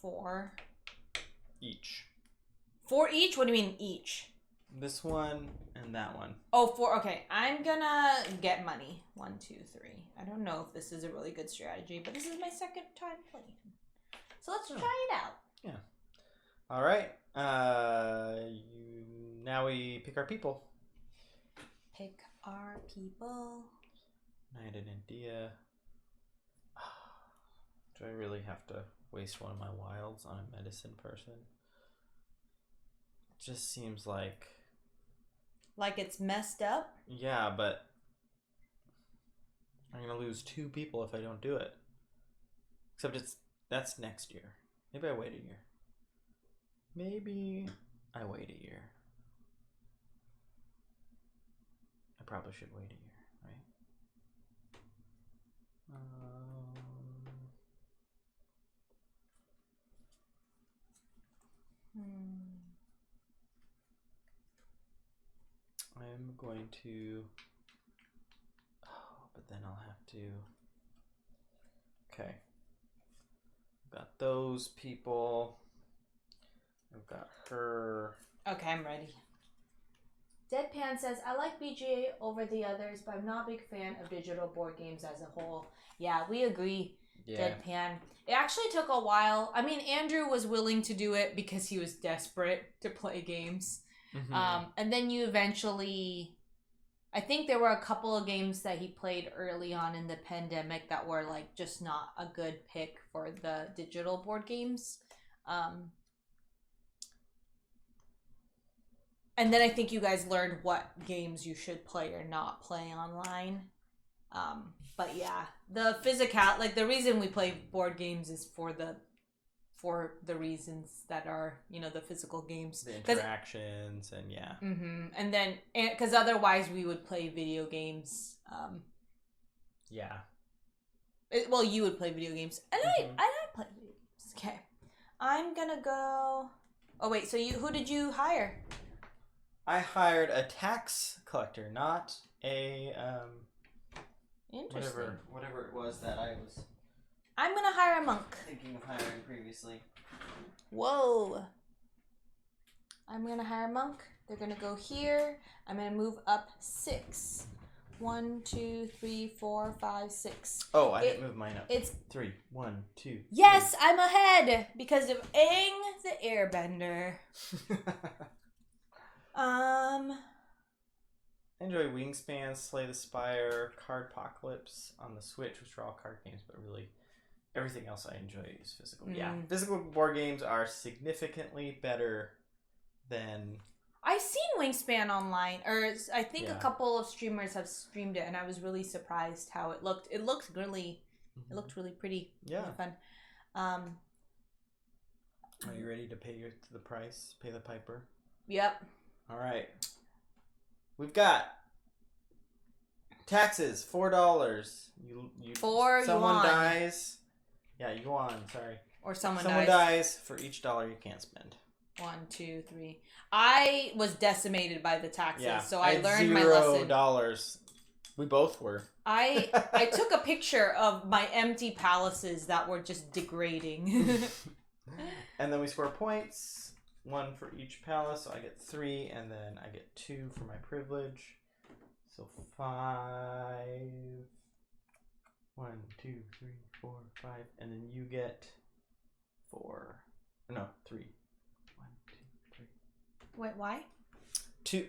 4 Each. 4 each? What do you mean each? This one and that one. Oh, 4. Okay, I'm gonna get money. 1, 2, 3. I don't know if this is a really good strategy, but this is my second time playing. So let's try it out. Yeah. All right. Now we pick our people. Pick our people. Knight and India. Do I really have to waste one of my wilds on a medicine person? It just seems like... Like it's messed up? Yeah, but I'm going to lose 2 people if I don't do it. Except that's next year. Maybe I wait a year. Maybe I wait a year. I probably should wait a year, right? I'm going to... Oh, but then I'll have to... Okay. I've got those people. I've got her. Okay, I'm ready. Deadpan says, I like BGA over the others, but I'm not a big fan of digital board games as a whole. Yeah, we agree, Deadpan. It actually took a while. I mean, Andrew was willing to do it because he was desperate to play games. Mm-hmm. And then you eventually... I think there were a couple of games that he played early on in the pandemic that were like just not a good pick for the digital board games. And then I think you guys learned what games you should play or not play online. But yeah, the physical, like the reason we play board games is for the reasons that are, you know, the physical games. The interactions and yeah. Mm-hmm. And then, because otherwise we would play video games. Yeah. Well, you would play video games. And I play video games. Okay. I'm gonna go... Oh, wait, so who did you hire? I hired a tax collector, not a... Interesting. Whatever it was that I was... I'm gonna hire a monk. Thinking of hiring previously. Whoa. I'm gonna hire a monk. They're gonna go here. I'm gonna move up 6. 1, 2, 3, 4, 5, 6. Oh, I didn't move mine up. It's 3, 1, 2. Yes, 3. I'm ahead because of Aang the Airbender. I enjoy Wingspan, Slay the Spire, Cardpocalypse on the Switch, which are all card games, but really everything else I enjoy is physical. Yeah, physical board games are significantly better than... I've seen Wingspan online, or I think a couple of streamers have streamed it, and I was really surprised how it looked. It looked really, it looked really pretty. Yeah, really fun. Are you ready to pay the price? Pay the piper. Yep. All right. We've got taxes, $4. Someone dies. Yeah, yuan. Sorry. Or someone dies for each dollar you can't spend. 1, 2, 3. I was decimated by the taxes, so I learned my lesson. $0. We both were. I took a picture of my empty palaces that were just degrading. And then we score points. 1 for each palace, so I get 3, and then I get 2 for my privilege. So 5. 1, 2, 3, 4, 5, and then you get 4. No, 3. 1, 2, 3. Wait, why?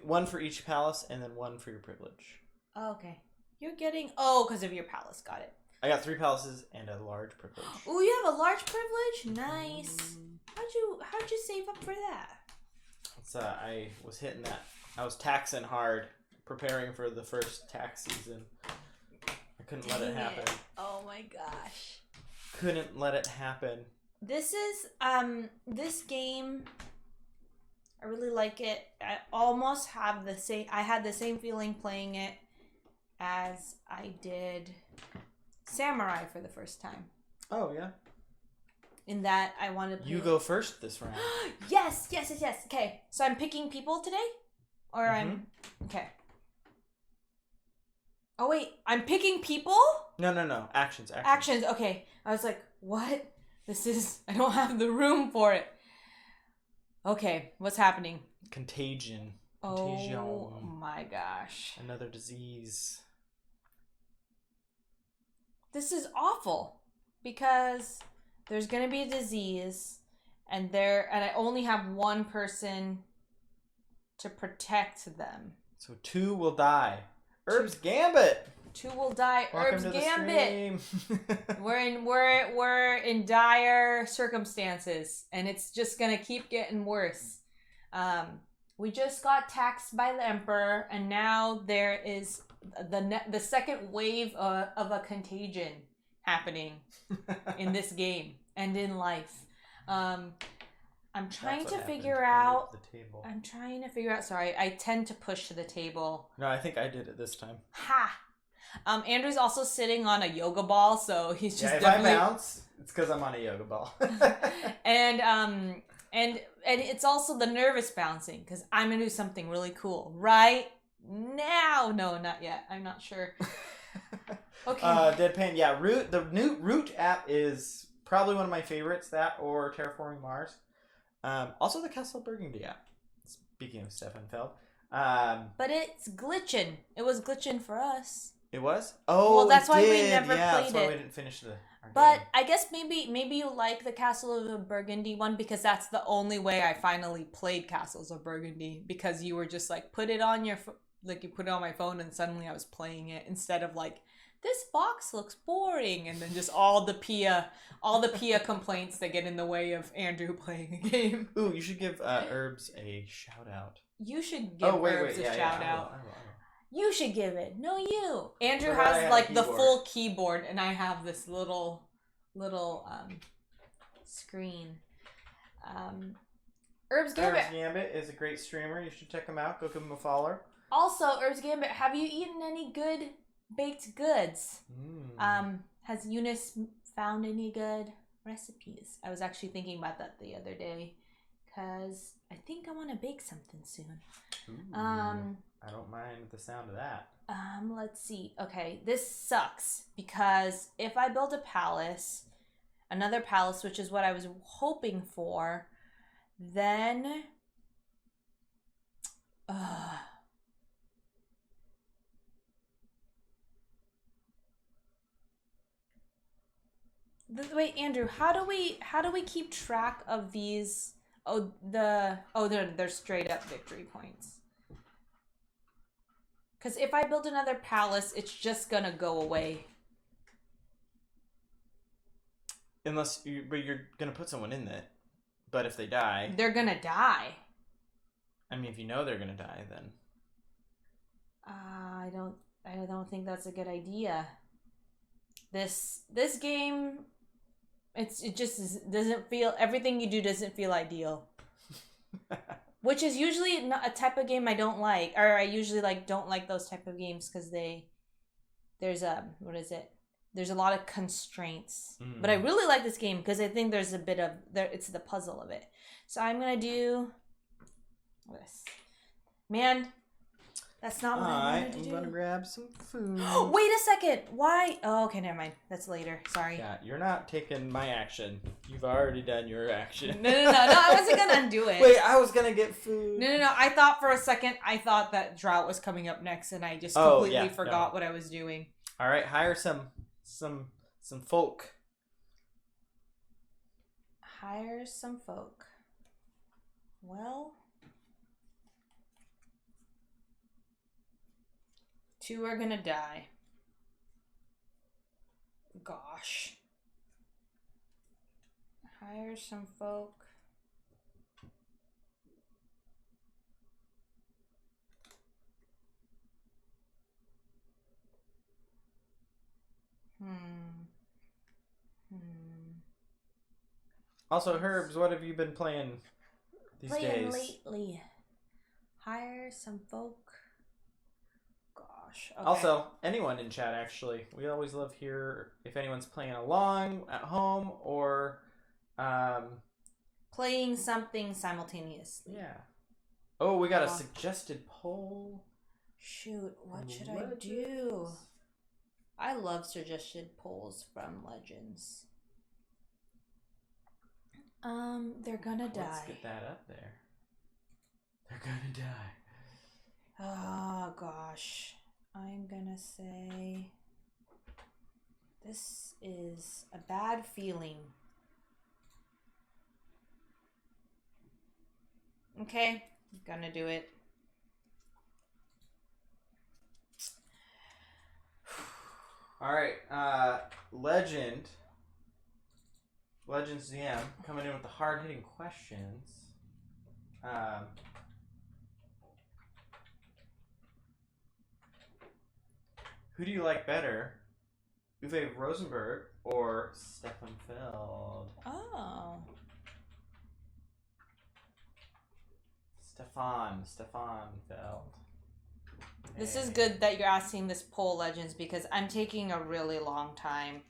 1 for each palace, and then 1 for your privilege. Oh, okay. You're getting because of your palace. Got it. I got 3 palaces and a large privilege. Oh, you have a large privilege? Nice. How'd you save up for that? It's I was hitting that. I was taxing hard, preparing for the first tax season. I couldn't let it happen. Oh my gosh. Couldn't let it happen. This is this game. I really like it. I almost have the same. I had the same feeling playing it as I did Samurai for the first time. Oh yeah. In that I wanted to play... You go first this round. Yes. Okay, so I'm picking people today? Or I'm... Okay. Oh, wait. I'm picking people? No. Actions. Actions, okay. I was like, what? I don't have the room for it. Okay, what's happening? Contagion. Oh my gosh. Another disease. This is awful. Because... there's gonna be a disease, and I only have one person to protect them. So 2 will die. Herb's Gambit. 2 will die. Welcome Herb's to Gambit. We're in dire circumstances, and it's just gonna keep getting worse. We just got taxed by the emperor, and now there is the second wave of a contagion happening in this game and in life. I'm trying to figure out. I'm trying to figure out. Sorry, I tend to push to the table. No, I think I did it this time. Ha! Andrew's also sitting on a yoga ball, so he's just if I bounce, it's because I'm on a yoga ball. and it's also the nervous bouncing because I'm gonna do something really cool right now. No, not yet. I'm not sure. Okay. Deadpan, yeah. The new Root app is probably one of my favorites. That or Terraforming Mars. Also the Castle Burgundy app. Speaking of Stefan Feld. But it's glitching. It was glitching for us. It was? Oh, well, that's why we never played that's why it. We didn't finish But game. I guess maybe you like the Castle of Burgundy one because that's the only way I finally played Castles of Burgundy because you were just like put it on your you put it on my phone and suddenly I was playing it instead of like this box looks boring and then just all the Pia complaints that get in the way of Andrew playing a game. Ooh, you should give Herbs a shout out. You should give Herbs a shout out. I will. You should give it. No, you. Andrew has like the full keyboard, and I have this little screen. Herbs Gambit. Herbs Gambit is a great streamer. You should check him out. Go give him a follow. Also, Herbs Gambit, have you eaten any good baked goods? Has Eunice found any good recipes? I was actually thinking about that the other day because I think I want to bake something soon. Ooh. I don't mind the sound of that. Let's see. Okay, this sucks because if I build a palace, another palace, which is what I was hoping for, then Wait, Andrew, how do we keep track of these? They're straight up victory points. Because if I build another palace, it's just gonna go away. But you're gonna put someone in it. But if they die, they're gonna die. I mean, if you know they're gonna die, then. I don't think that's a good idea. This game, it just doesn't feel. Everything you do doesn't feel ideal. Which is usually not a type of game I don't like, or I usually don't like those type of games because there's a lot of constraints. But I really like this game because I think there's a bit of it's the puzzle of it. So I'm gonna do this. Man, that's not what I wanted to do. I'm gonna grab some food. Wait a second. Why? Oh, okay, never mind. That's later. Sorry. Yeah, you're not taking my action. You've already done your action. No. I wasn't gonna undo it. Wait, I was gonna get food. No. I thought for a second, that drought was coming up next, and I just completely forgot what I was doing. All right, hire some folk. Hire some folk. Well, 2 are gonna die. Gosh. Hire some folk. Also, Herbs, what have you been playing these days? Lately. Hire some folk. Gosh. Okay. Also, anyone in chat, actually. We always love hear if anyone's playing along at home or playing something simultaneously. Yeah. Oh, we got a suggested poll. Shoot, what should I do? I love suggested polls from Legends. They're gonna die. Let's get that up there. They're gonna die. Oh gosh. I'm gonna say this is a bad feeling. Okay, I'm gonna do it. All right, Legends DM coming in with the hard-hitting questions. Who do you like better, Uwe Rosenberg or Stefan Feld? Oh. Stefan Feld. This is good that you're asking this poll, Legends, because I'm taking a really long time,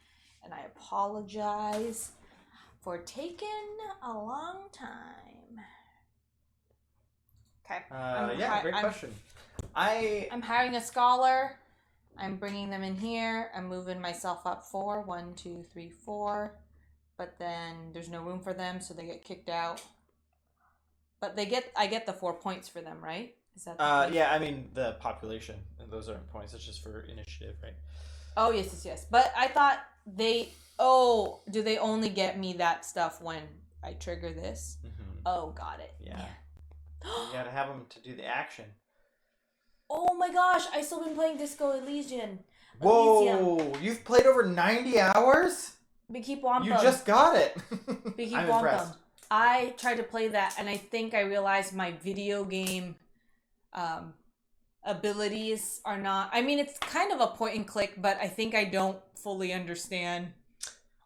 and I apologize for taking a long time. Okay. Great question. I'm hiring a scholar. I'm bringing them in here. I'm moving myself up 4. 1, 2, 3, 4. But then there's no room for them, so they get kicked out. But I get the 4 points for them, right? Is that yeah, I mean the population, and those aren't points. It's just for initiative, right? Oh yes. But I thought do they only get me that stuff when I trigger this? Mm-hmm. Oh, got it. Yeah. You gotta have them to do the action. Oh my gosh, I still been playing Disco Elysium. Whoa, you've played over 90 hours? Beaky Wampum. You just got it. Beaky I'm Wampum. impressed. I tried to play that, and I think I realized my video game abilities are not... I mean, it's kind of a point and click, but I think I don't fully understand.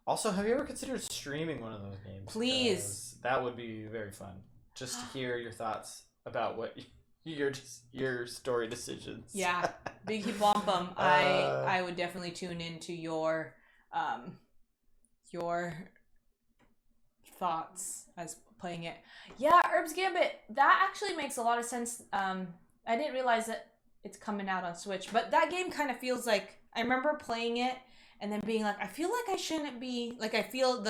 Also, have you ever considered streaming one of those games? Please. That would be very fun. Just to hear your thoughts about what your story decisions. Yeah, Beaky Wampum. I would definitely tune into your thoughts as playing it. Yeah, Herb's Gambit. That actually makes a lot of sense. I didn't realize that it's coming out on Switch, but that game kind of feels like... I remember playing it and then being like, I feel like I shouldn't be... Like, I feel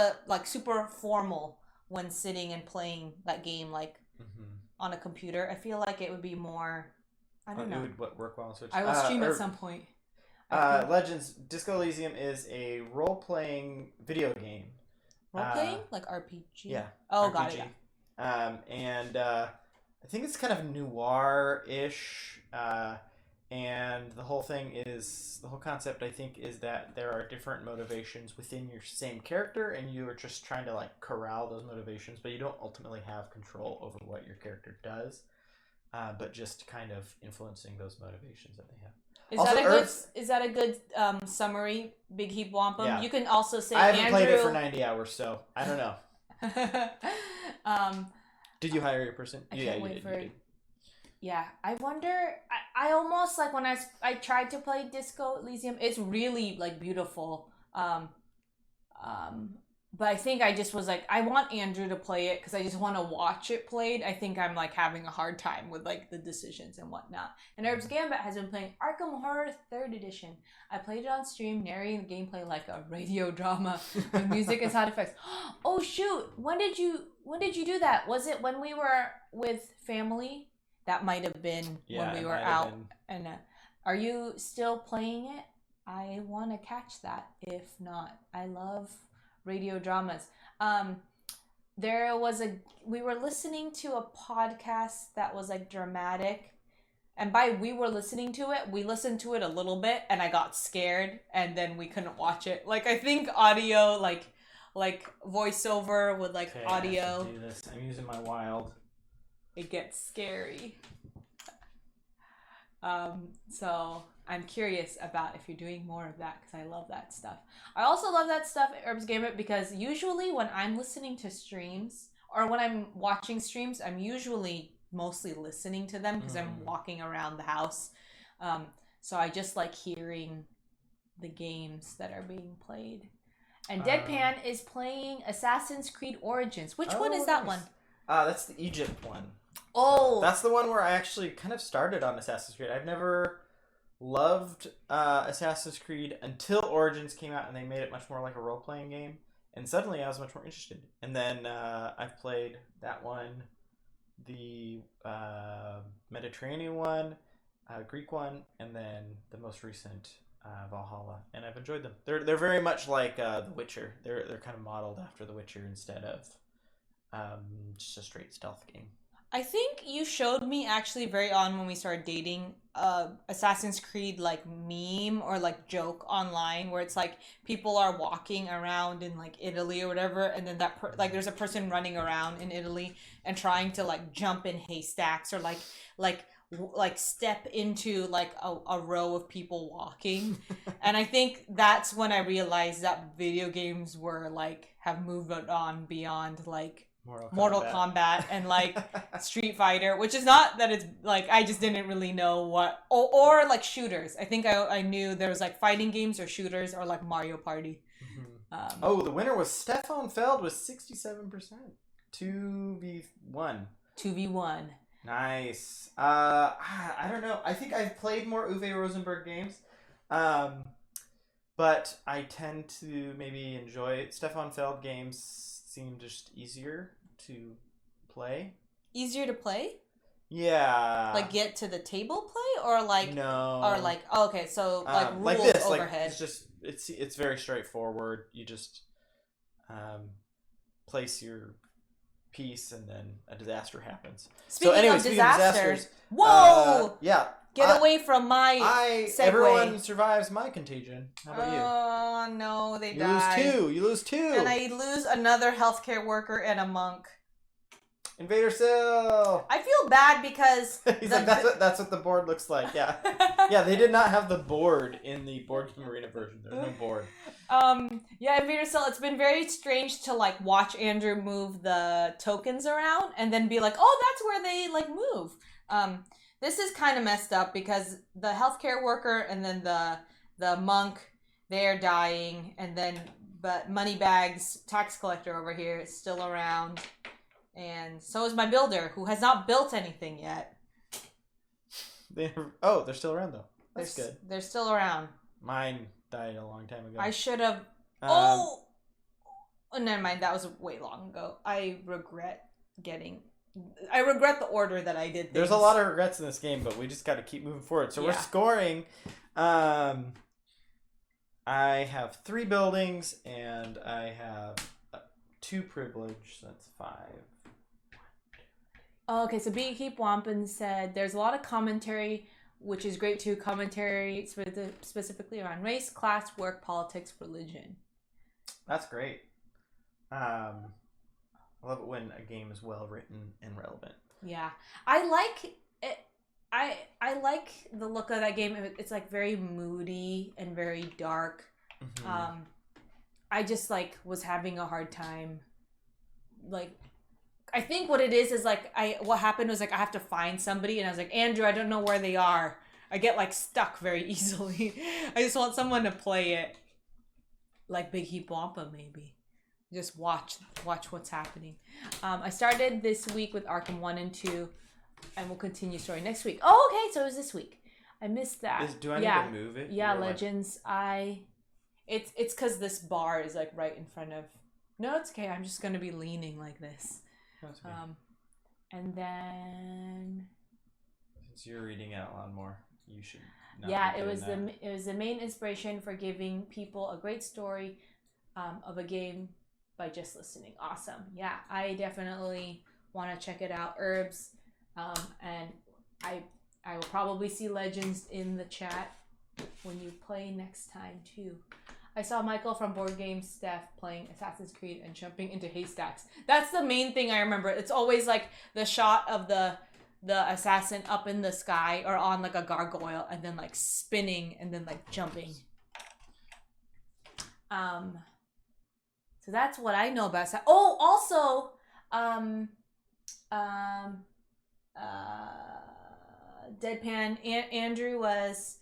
super formal when sitting and playing that game, on a computer. I feel like it would be more... I don't know. It would work well on Switch. I will stream at some point. Legends Disco Elysium is a role-playing video game. Role-playing? Like RPG? Yeah. Oh, RPG. got it. Yeah. And I think it's kind of noir-ish. And the whole concept, I think, is that there are different motivations within your same character, and you are just trying to, like, corral those motivations, but you don't ultimately have control over what your character does, but just kind of influencing those motivations that they have. Is that a good summary, Big Heap Wampum? Yeah. You can also say I haven't played it for 90 hours, so I don't know. Did you hire your person? I can't wait for it. Yeah, I wonder. I almost like when I tried to play Disco Elysium. It's really like beautiful. But I think I just was like, I want Andrew to play it because I just want to watch it played. I think I'm like having a hard time with like the decisions and whatnot. And Herb's Gambit has been playing Arkham Horror 3rd Edition. I played it on stream, narrating the gameplay like a radio drama with music and sound effects. Oh shoot! When did you do that? Was it when we were with family? That might have been when we were out. And are you still playing it? I want to catch that. If not, I love radio dramas. We were listening to a podcast that was like dramatic, and by we were listening to it, we listened to it a little bit, and I got scared, and then we couldn't watch it. Like I think audio, like voiceover with like audio. I should do this. I'm using my Wild. It gets scary. So I'm curious about if you're doing more of that because I love that stuff. I also love that stuff at Herb's Gambit because usually when I'm listening to streams or when I'm watching streams, I'm usually mostly listening to them because I'm walking around the house. So I just like hearing the games that are being played. And Deadpan is playing Assassin's Creed Origins. Which one is that one? That's the Egypt one. Oh, that's the one where I actually kind of started on Assassin's Creed. I've never loved Assassin's Creed until Origins came out and they made it much more like a role-playing game. And suddenly I was much more interested. And then I've played that one, the Mediterranean one, Greek one, and then the most recent Valhalla. And I've enjoyed them. They're very much like The Witcher. They're kind of modeled after The Witcher instead of just a straight stealth game. I think you showed me actually very on when we started dating Assassin's Creed like meme or like joke online where it's like people are walking around in like Italy or whatever, and then like there's a person running around in Italy and trying to like jump in haystacks or like step into like a row of people walking. And I think that's when I realized that video games were like have moved on beyond like Mortal Kombat and like Street Fighter, which is not that it's like I just didn't really know what or like shooters. I think I knew there was like fighting games or shooters or like Mario Party. The winner was Stefan Feld with 67%. 2v1. 2v1. Nice. I don't know. I think I've played more Uwe Rosenberg games. But I tend to maybe enjoy it. Stefan Feld games seem just easier to play. Easier to play? Yeah. Like get to the table play or like no. Or like okay, so like rules like this, overhead. Like it's just it's very straightforward. You just place your piece and then a disaster happens. Speaking of disasters. Whoa! Yeah. Get away from my segue. Everyone survives my contagion. How about you? Oh, no, they die. You lose two. And I lose another healthcare worker and a monk. Invader Sil! I feel bad because... He's like, that's what the board looks like, yeah. Yeah, they did not have the board in the Board Game Arena version. There's no board. Yeah, Invader Sil, it's been very strange to, like, watch Andrew move the tokens around and then be like, oh, that's where they, like, move. This is kind of messed up because the healthcare worker and then the monk, they're dying, and then but Moneybags, tax collector over here, is still around, and so is my builder, who has not built anything yet. They're still around though. That's good. They're still around. Mine died a long time ago. I should have. Never mind. That was way long ago. I regret the order that I did things. There's a lot of regrets in this game, but we just got to keep moving forward. So we're scoring. I have 3 buildings, and I have 2 privilege, so that's 5. Okay, so Beekeep Wampin said there's a lot of commentary, which is great too. Commentary specifically around race, class, work, politics, religion. That's great. I love it when a game is well written and relevant. Yeah, I like it. I like the look of that game. It's like very moody and very dark. Mm-hmm. I just like was having a hard time. Like, I think what it is like what happened was like I have to find somebody, and I was like, Andrew, I don't know where they are. I get like stuck very easily. I just want someone to play it, like Big Heap Wampa maybe. Just watch what's happening. I started this week with Arkham 1 and 2. And we'll continue story next week. Oh, okay. So it was this week. I missed that. Do I need to move it? Yeah, Legends. It's because this bar is like right in front of. No, it's okay. I'm just gonna be leaning like this. That's okay. And then. Since you're reading out loud more, you should. It was the main inspiration for giving people a great story, of a game by just listening. Awesome. Yeah, I definitely want to check it out. Herbs. And I will probably see Legends in the chat when you play next time too. I saw Michael from BoardgameSPAM playing Assassin's Creed and jumping into haystacks. That's the main thing I remember. It's always like the shot of the assassin up in the sky or on like a gargoyle and then like spinning and then like jumping. So that's what I know about. Oh, also, Deadpan Andrew was.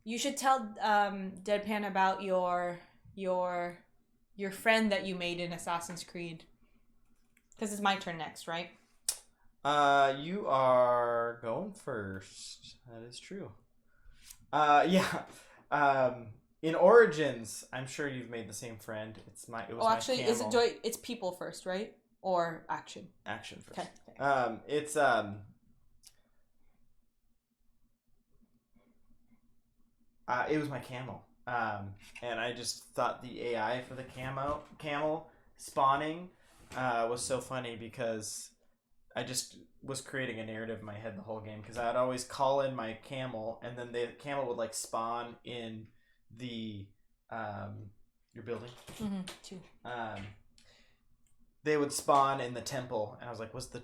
You should tell Deadpan about your friend that you made in Assassin's Creed. Because it's my turn next, right? You are going first. That is true. Yeah. In Origins, I'm sure you've made the same friend. Actually, is it Joy? It's people first, right? Or action? Action first. Okay. It's it was my camel. And I just thought the AI for the camel spawning was so funny because I just was creating a narrative in my head the whole game because I'd always call in my camel and then the camel would like spawn in the your building. Mm-hmm. Two. They would spawn in the temple and I was like, was the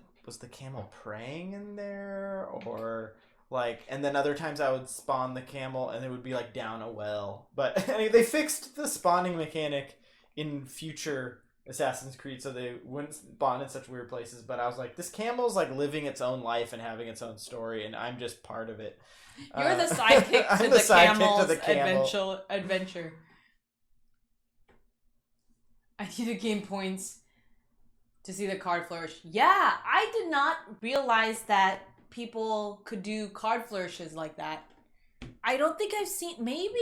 camel praying in there or like, and then other times I would spawn the camel and it would be like down a well. But they fixed the spawning mechanic in future Assassin's Creed so they wouldn't spawn in such weird places. But I was like, this camel's like living its own life and having its own story and I'm just part of it. You're the sidekick to the camel's adventure. I need to gain points to see the card flourish. Yeah, I did not realize that people could do card flourishes like that. I don't think I've seen... Maybe?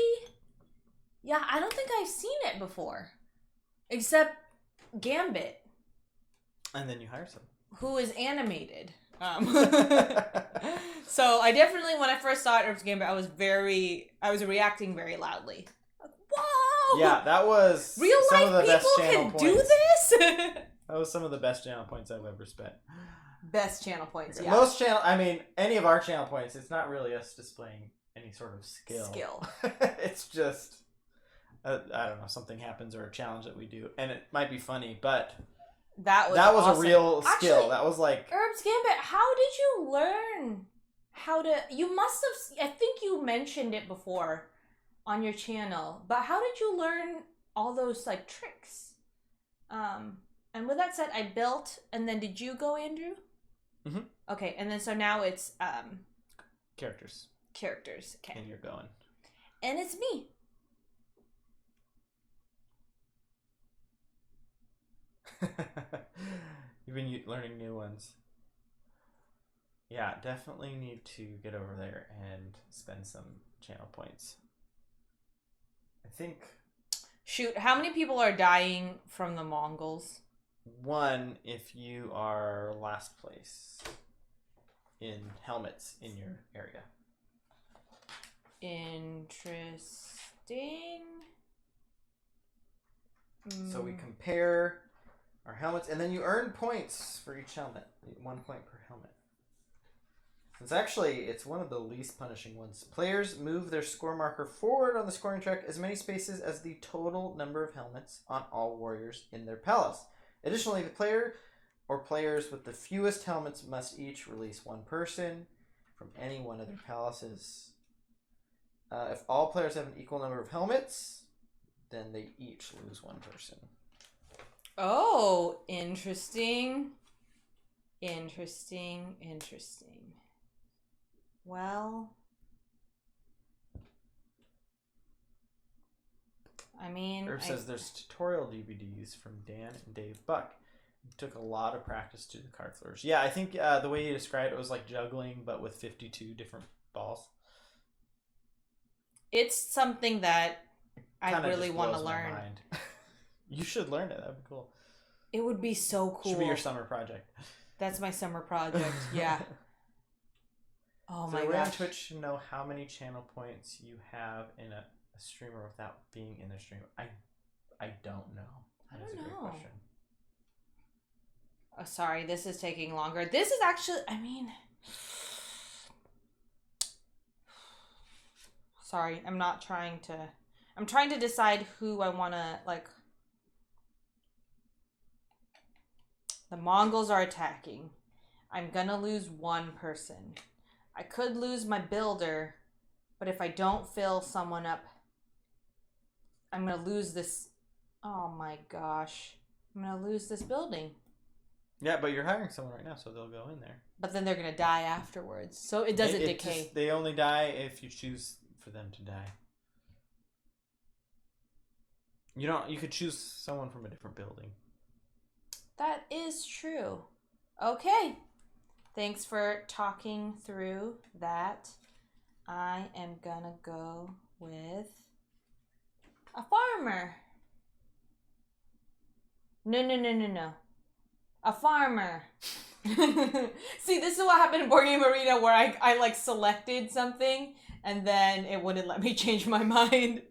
Yeah, I don't think I've seen it before. Except Gambit. And then you hire someone. Who is animated. So I definitely, when I first saw Herb's Gambit, I was reacting very loudly. Like, whoa! Yeah, that was real some of the life best channel people points. can do this? That was some of the best channel points I've ever spent. Best channel points, yeah. Most channel, I mean, any of our channel points, it's not really us displaying any sort of skill. It's just, I don't know, something happens or a challenge that we do. And it might be funny, but that was awesome. A real skill. Actually, that was like... Herb's Gambit, how did you learn how to... You must have... I think you mentioned it before on your channel, but how did you learn all those, like, tricks? And with that said, I built, and then did you go, Andrew? Mm-hmm. Okay, and then so now it's... Characters. Okay. And you're going. And it's me. You've been learning new ones. Yeah, definitely need to get over there and spend some channel points. I think... Shoot, how many people are dying from the Mongols? 1 if you are last place in helmets in your area. Interesting. So we compare our helmets, and then you earn points for each helmet. 1 point per helmet. It's one of the least punishing ones. Players move their score marker forward on the scoring track as many spaces as the total number of helmets on all warriors in their palace. Additionally, the player or players with the fewest helmets must each release one person from any one of their palaces. If all players have an equal number of helmets, then they each lose one person. Oh, interesting. Well, I mean... Herb says there's tutorial DVDs from Dan and Dave Buck. It took a lot of practice to do the card flourish. Yeah, I think the way you described it was like juggling, but with 52 different balls. It's something that I really want to learn. You should learn it. That'd be cool. It would be so cool. Should be your summer project. That's my summer project. Yeah. Oh my gosh. On Twitch to know how many channel points you have in a streamer without being in the stream. I don't know. That's a great question. Oh, sorry, this is taking longer. This is actually, sorry, I'm trying to decide who I want to, like. The Mongols are attacking. I'm gonna lose one person. I could lose my builder, but if I don't fill someone up, I'm gonna lose this. Oh my gosh. I'm gonna lose this building. Yeah, but you're hiring someone right now, so they'll go in there. But then they're gonna die afterwards, so it doesn't decay. They only die if you choose for them to die. You could choose someone from a different building. That is true. Okay. Thanks for talking through that. I am gonna go with a farmer. No. A farmer. See, this is what happened in Board Game Arena where I like selected something and then it wouldn't let me change my mind.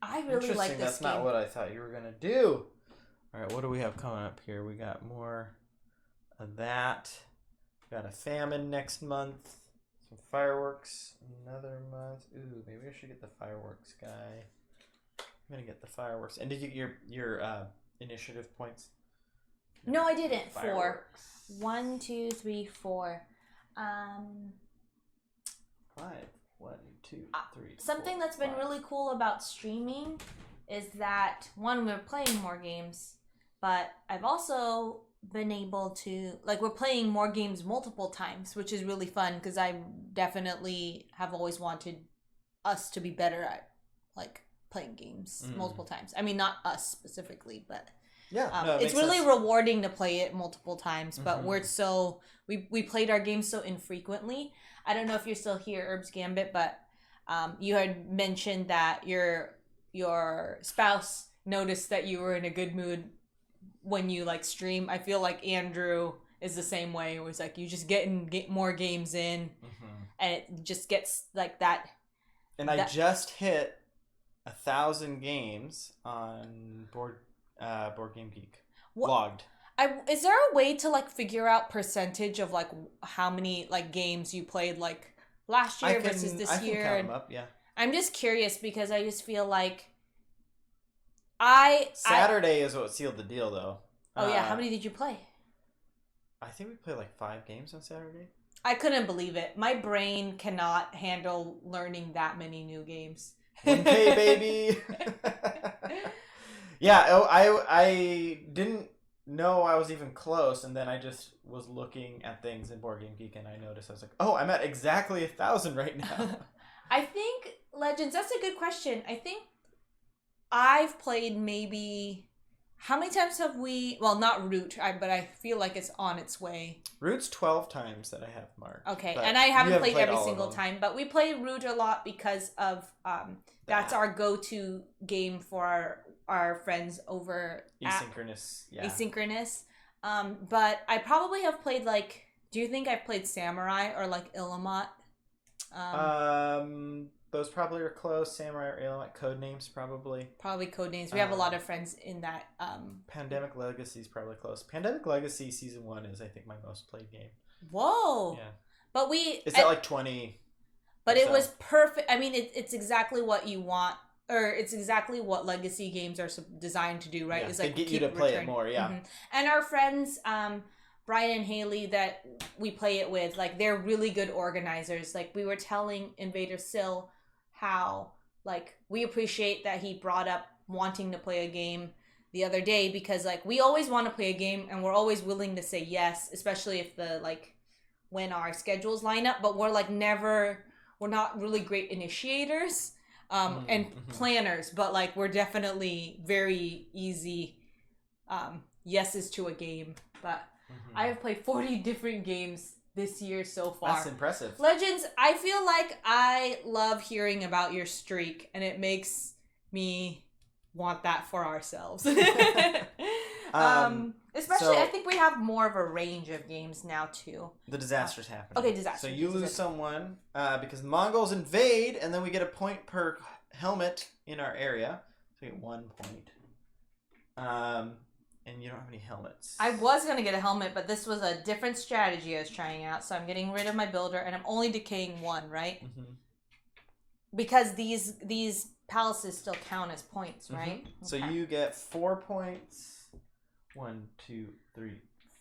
I really like this That's game. not what I thought you were going to do. All right, what do we have coming up here? We got more of that. We got a famine next month. Some fireworks another month. Ooh, maybe I should get the fireworks guy. I'm going to get the fireworks. And did you get your initiative points? No, I didn't. Fireworks. 4. 1, 2, 3, 4. 5. 1, 2, 3. Something 4, that's been 5. really cool about streaming is that, one, we're playing more games, but I've also been able to, like, we're playing more games multiple times, which is really fun because I definitely have always wanted us to be better at, like, playing games multiple times. I mean, not us specifically, but yeah, it's really rewarding to play it multiple times, but we played our games so infrequently. I don't know if you're still here, Herb's Gambit, but you had mentioned that your spouse noticed that you were in a good mood when you like stream. I feel like Andrew is the same way. It was like you just get more games in, and it just gets like that. And I just hit 1,000 games on Board Game Geek. Logged. Is there a way to like figure out percentage of like how many like games you played like last year versus this year? I can count them up, yeah. I'm just curious because I just feel like Saturday is what sealed the deal, though. Oh yeah, how many did you play? I think we played like 5 games on Saturday. I couldn't believe it. My brain cannot handle learning that many new games. 1K, baby. Yeah, I didn't know I was even close, and then I just was looking at things in Board Game Geek, and I noticed I was like, oh, I'm at exactly 1,000 right now. I think Legends. That's a good question. I think I've played maybe. How many times have we? Well, not Root, but I feel like it's on its way. Root's 12 times that I have marked. Okay, and I haven't played every single time, but we play Root a lot because of that's our go-to game for our friends over asynchronous. Yeah. Asynchronous. But I probably have played like. Do you think I've played Samurai or like Illimat? Those probably are close. Samurai or Alien, code names probably. Probably code names. We have a lot of friends in that. Pandemic Legacy is probably close. Pandemic Legacy Season 1 is, I think, my most played game. Whoa. Yeah. But It's at like 20. But it was perfect. I mean, it's exactly what you want, or it's exactly what legacy games are designed to do, right? Yeah, it's like they get you to play it more, yeah. Mm-hmm. And our friends, Brian and Haley, that we play it with, like, they're really good organizers. Like, we were telling Invader Sil how, like, we appreciate that he brought up wanting to play a game the other day, because, like, we always want to play a game and we're always willing to say yes, especially if when our schedules line up, but we're like we're not really great initiators and planners, but like we're definitely very easy yeses to a game. But I have played 40 different games this year so far. That's impressive. Legends, I feel like I love hearing about your streak, and it makes me want that for ourselves. Especially, I think we have more of a range of games now, too. The disaster's happening. Okay, disaster. So you lose someone because the Mongols invade, and then we get a point per helmet in our area. So we get 1 point. And you don't have any helmets. I was going to get a helmet, but this was a different strategy I was trying out. So I'm getting rid of my builder, and I'm only decaying 1, right? Mm-hmm. Because these palaces still count as points, right? Mm-hmm. Okay. So you get 4 points. 1, 2, 3,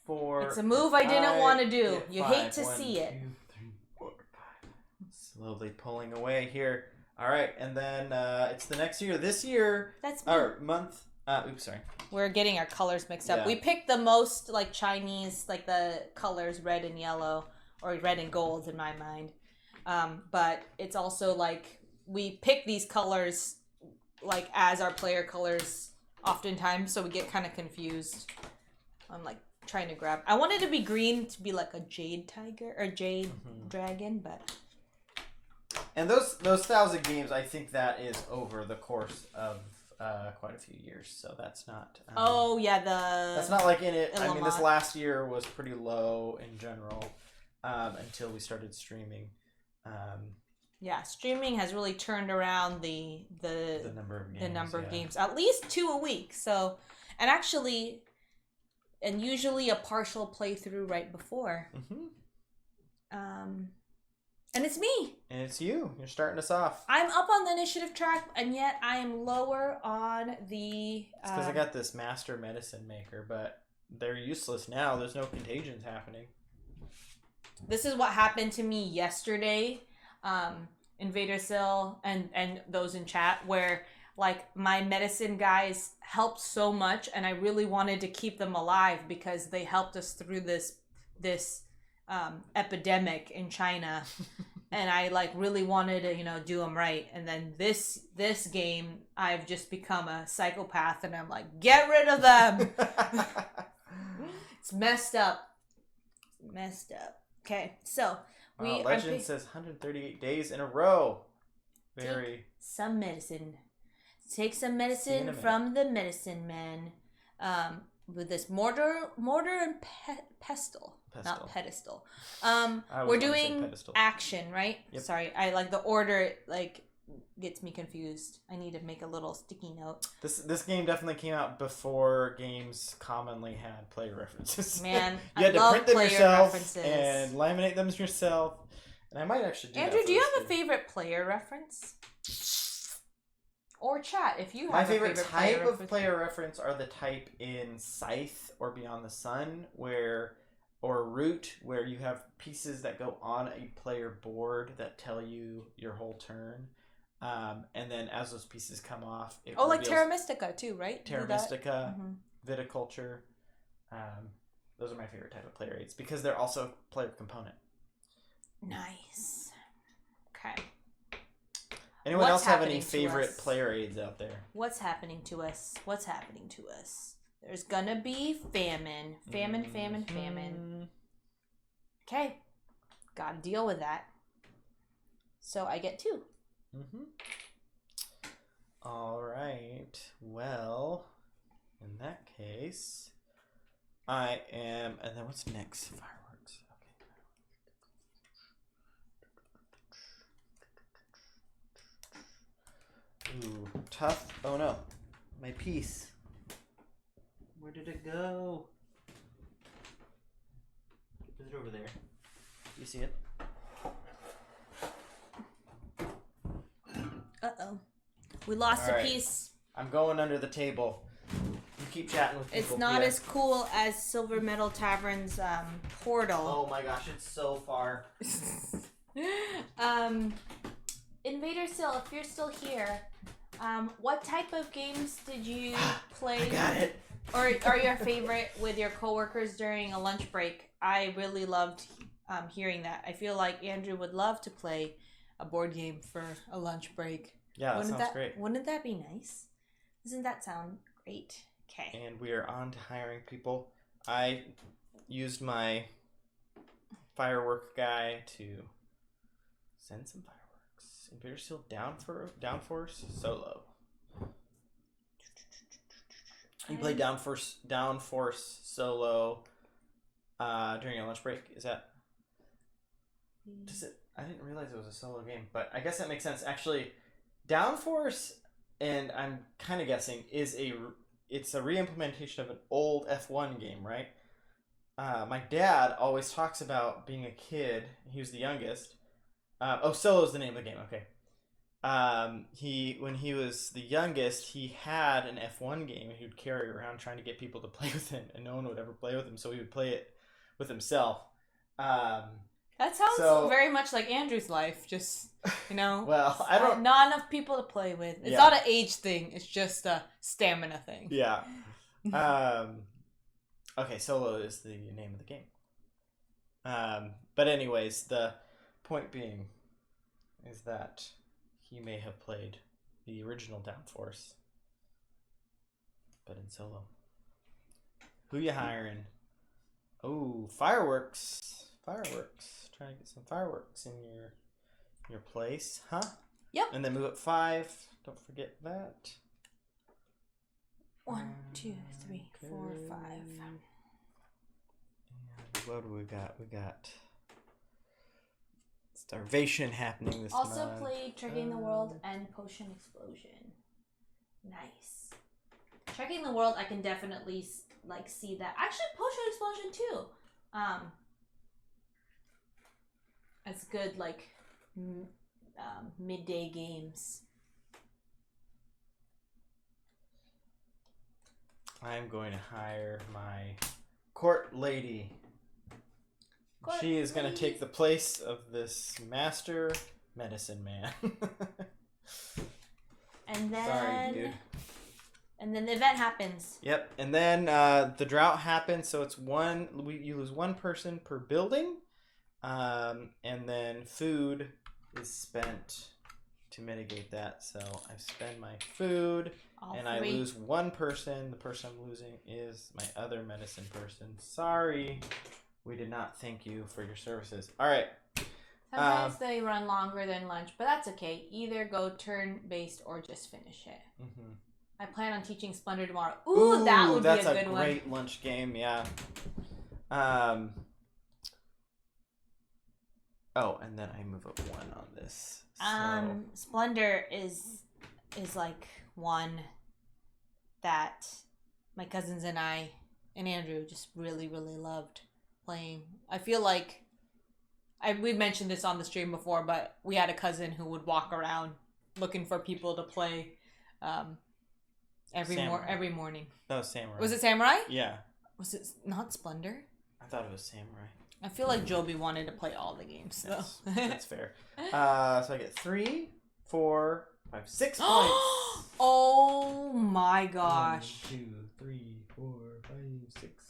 4. It's a move I didn't want to do. You hate to see it. 1, 2, 3, 4, 5. Slowly pulling away here. All right, and then it's the next year. This year, that's me. Or month. Oops, sorry. We're getting our colors mixed up. Yeah. We picked the most like Chinese, like the colors red and yellow, or red and gold in my mind. But it's also like we pick these colors like as our player colors oftentimes, so we get kind of confused. I'm like trying to grab. I wanted to be green to be like a jade tiger or jade dragon, but. And those styles of games, I think that is over the course of quite a few years, so that's not. Oh yeah, that's not like in it. I mean, this last year was pretty low in general until we started streaming. Yeah, streaming has really turned around the number of games, at least 2 a week. So, and usually a partial playthrough right before. And it's me. And it's you. You're starting us off. I'm up on the initiative track, and yet I am lower on the. It's because I got this master medicine maker, but they're useless now. There's no contagions happening. This is what happened to me yesterday. Invader Sil and those in chat, where like my medicine guys helped so much, and I really wanted to keep them alive because they helped us through this epidemic in China. And I like really wanted to do them right, and then this game I've just become a psychopath, and I'm like, get rid of them. It's messed up. Okay, so Legend says 138 days in a row. Very. Take some medicine. Take some medicine from the medicine men. With this mortar and pestle. Not pedestal. We're doing action, right? Yep. Sorry, I like the order. Like gets me confused. I need to make a little sticky note. This game definitely came out before games commonly had player references. Man, you had to print them yourself and laminate them yourself. And I might actually do Andrew, do you have a favorite player reference? Or chat if you have my favorite type of player reference are the type in Scythe or Beyond the Sun or Root, where you have pieces that go on a player board that tell you your whole turn. And then as those pieces come off, it like Terra Mystica too, right? Terra Mystica, Viticulture. Those are my favorite type of player aids because they're also player component. Nice. Okay. Anyone else have any favorite player aids out there? What's happening to us? There's gonna be famine. Famine. Okay. Gotta deal with that. So I get 2. All right. Well, in that case, I am... And then what's next? Fireworks. Okay. Ooh, tough. Oh no. My piece. Where did it go? Is it over there? Do you see it? Uh-oh. We lost a piece. I'm going under the table. You keep chatting with people. It's not as cool as Silver Metal Tavern's portal. Oh my gosh, it's so far. Invader Sil, if you're still here, what type of games did you play? I got it. Or are your favorite with your coworkers during a lunch break? I really loved hearing that. I feel like Andrew would love to play a board game for a lunch break. Yeah, that sounds great. Wouldn't that be nice? Doesn't that sound great? Okay. And we are on to hiring people. I used my firework guy to send some fireworks. Invader Seal downforce solo. You play downforce solo during a lunch break. Is that? Does it? I didn't realize it was a solo game, but I guess that makes sense. Actually, downforce, and I'm kind of guessing, it's a re-implementation of an old F1 game, right? My dad always talks about being a kid. He was the youngest. Solo is the name of the game. Okay. When he was the youngest, he had an F1 game he would carry around trying to get people to play with him, and no one would ever play with him, so he would play it with himself. That sounds very much like Andrew's life, just, well, I don't... Not enough people to play with. It's not an age thing, it's just a stamina thing. Yeah. Okay, solo is the name of the game. But anyways, the point being is that he may have played the original Downforce, but in solo. Who you hiring? Oh, fireworks. Fireworks. Trying to get some fireworks in your place, huh? Yep. And then move up 5. Don't forget that. 1, 2, 3, 4, 5. And what do we got? We got starvation happening this month. Also played Trekking the World and Potion Explosion. Nice. Trekking the World, I can definitely see that. Actually, Potion Explosion too. As good midday games. I'm going to hire my court lady. She is going to take the place of this master medicine man. And then... Sorry, dude. And then the event happens. Yep. And then the drought happens, so it's you lose one person per building. And then food is spent to mitigate that. So I spend my food, I lose one person. The person I'm losing is my other medicine person. Sorry, we did not thank you for your services. All right. Sometimes they run longer than lunch, but that's okay. Either go turn-based or just finish it. Mm-hmm. I plan on teaching Splendor tomorrow. Ooh, that would be a good one. That's a great lunch game, yeah. Oh, and then I move up 1 on this. So. Splendor is like one that my cousins and I and Andrew just really, really loved playing. I feel like we mentioned this on the stream before, but we had a cousin who would walk around looking for people to play every morning. That was Samurai. Was it Samurai? Yeah. Was it not Splendor? I thought it was Samurai. I feel like Joby wanted to play all the games, though. Yes, that's fair. So I get 3, 4, 5, 6 points. Oh my gosh. 1, 2, 3, 4, 5, 6.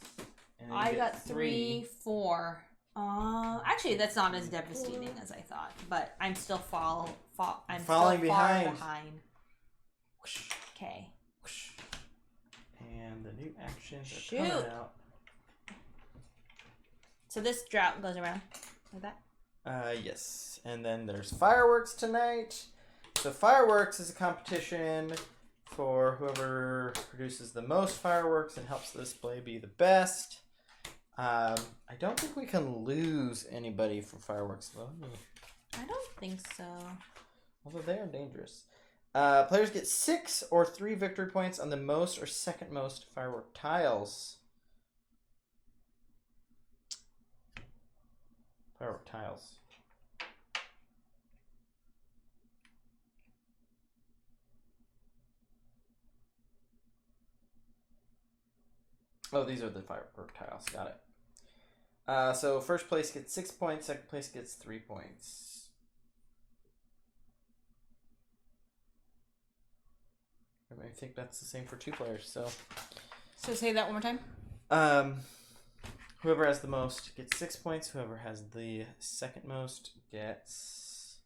And I got 3, 4. Actually, that's not as devastating as I thought, but I'm still falling behind. Okay. And the new actions are coming out. So this drought goes around like that? Yes. And then there's fireworks tonight. So fireworks is a competition for whoever produces the most fireworks and helps the display be the best. I don't think we can lose anybody for fireworks, though. I don't think so. Although they are dangerous. Players get 6 or 3 victory points on the most or second most firework tiles. Firework tiles. Oh, these are the firework tiles. Got it. So first place gets 6 points. Second place gets 3 points. I think that's the same for 2 players. So say that one more time. Whoever has the most gets 6 points. Whoever has the second most gets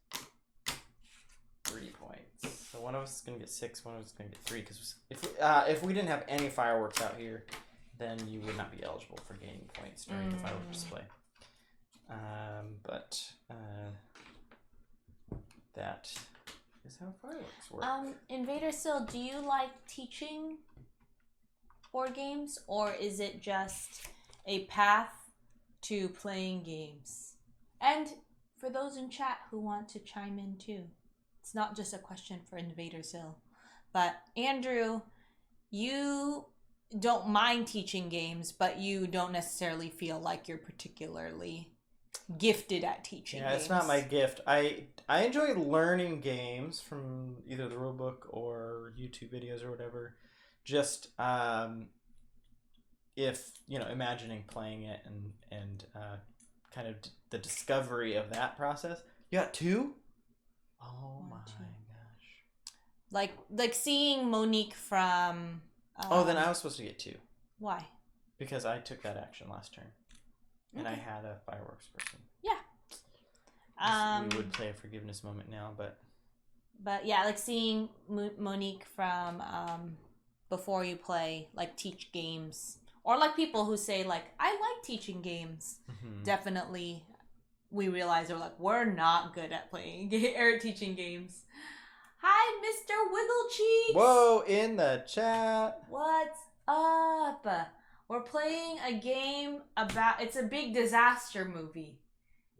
3 points. So one of us is gonna get 6. One of us is gonna get 3. Because if we didn't have any fireworks out here, then you would not be eligible for gaining points during the fireworks display. But that is how fireworks work. Invader Sil, do you like teaching board games, or is it just a path to playing games? And for those in chat who want to chime in too, it's not just a question for Invader Sil, but Andrew, you don't mind teaching games, but you don't necessarily feel like you're particularly gifted at teaching games. It's not my gift. I enjoy learning games from either the rulebook or YouTube videos or whatever. Just if imagining playing it and kind of the discovery of that process. You got 2? Oh my gosh! Like seeing Monique from. Then I was supposed to get 2. Why? Because I took that action last turn, and I had a fireworks person. Yeah. We would play a forgiveness moment now, but yeah, like seeing Monique from before you play, like teach games, or like people who say like I like teaching games. Mm-hmm. Definitely, we realize we're not good at playing or teaching games. Hi, Mr. Wigglecheeks! Whoa, in the chat. What's up? We're playing a game it's a big disaster movie.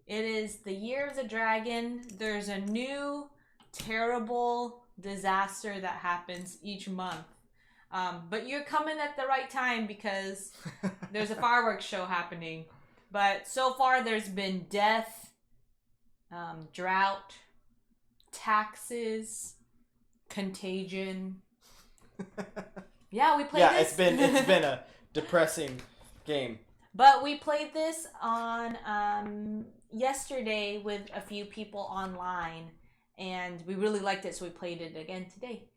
It is the Year of the Dragon. There's a new terrible disaster that happens each month. But you're coming at the right time because there's a fireworks show happening. But so far there's been death, drought, taxes, contagion. Yeah, we played this. Yeah, it's been a depressing game. But we played this on yesterday with a few people online, and we really liked it, so we played it again today.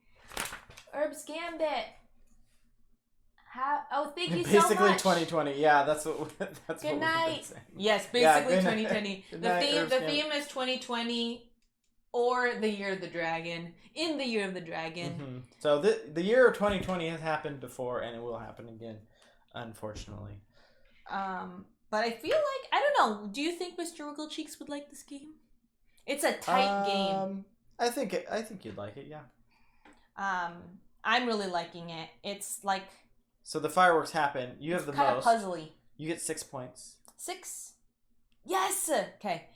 Herbs Gambit. Thank you so much. Basically 2020. Yeah, that's what Good night. We've been saying. Yes, basically 2020. The theme is 2020 or the Year of the Dragon. In the Year of the Dragon. Mm-hmm. So the year of 2020 has happened before, and it will happen again, unfortunately. But I feel like, I don't know, do you think Mr. Wigglecheeks would like this game? It's a tight game. I think you'd like it, yeah. I'm really liking it. It's like... So the fireworks happen. You have the most. It's kind of puzzly. You get 6 points. 6? Yes! Okay.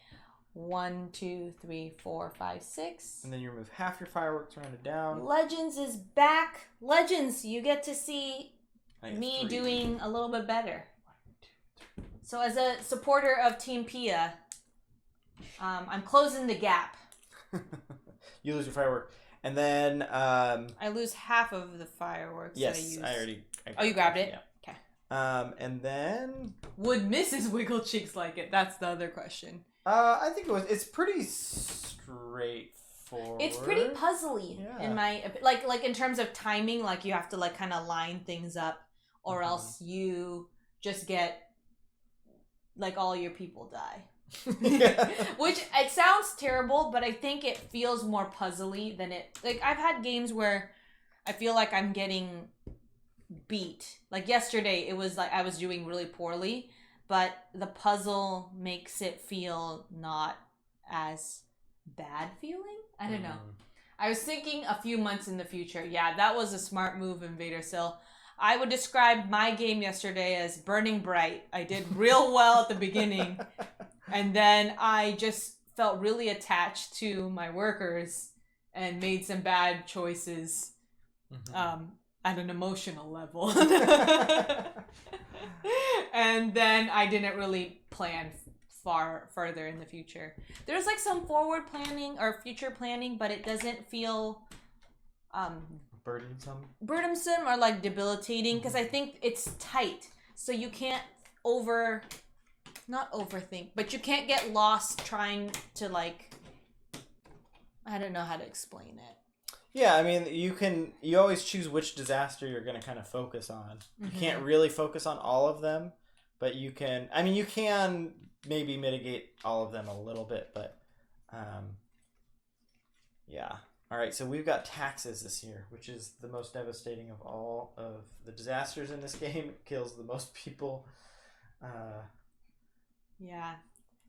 1, 2, 3, 4, 5, 6. And then you remove half your fireworks, round it down. Legends is back. Legends, you get to see me 3. doing a little bit better. 1, 2, 3. So as a supporter of Team Pia, I'm closing the gap. You lose your firework. And then... I lose half of the fireworks yes, that I used. I already... You grabbed it? Yeah. Okay. And then... Would Mrs. Wigglecheeks like it? That's the other question. I think it's pretty straightforward. It's pretty puzzly in my like in terms of timing. Like you have to like kind of line things up, or else you just get like all your people die. Which it sounds terrible, but I think it feels more puzzly than it. Like I've had games where I feel like I'm getting beat. Like yesterday, it was like I was doing really poorly. But the puzzle makes it feel not as bad feeling. I don't know. I was thinking a few months in the future. Yeah, that was a smart move, Invader Sil. I would describe my game yesterday as burning bright. I did real well at the beginning. And then I just felt really attached to my workers. and made some bad choices at an emotional level. And then I didn't really plan further in the future. There's like some forward planning or future planning, but it doesn't feel burdensome or like debilitating, because I think it's tight, so you can't not overthink, but you can't get lost trying to like, I don't know how to explain it. Yeah, I mean, you always choose which disaster you're going to kind of focus on. You can't really focus on all of them, but you can maybe mitigate all of them a little bit, but yeah. All right, so we've got taxes this year, which is the most devastating of all of the disasters in this game. It kills the most people. Yeah.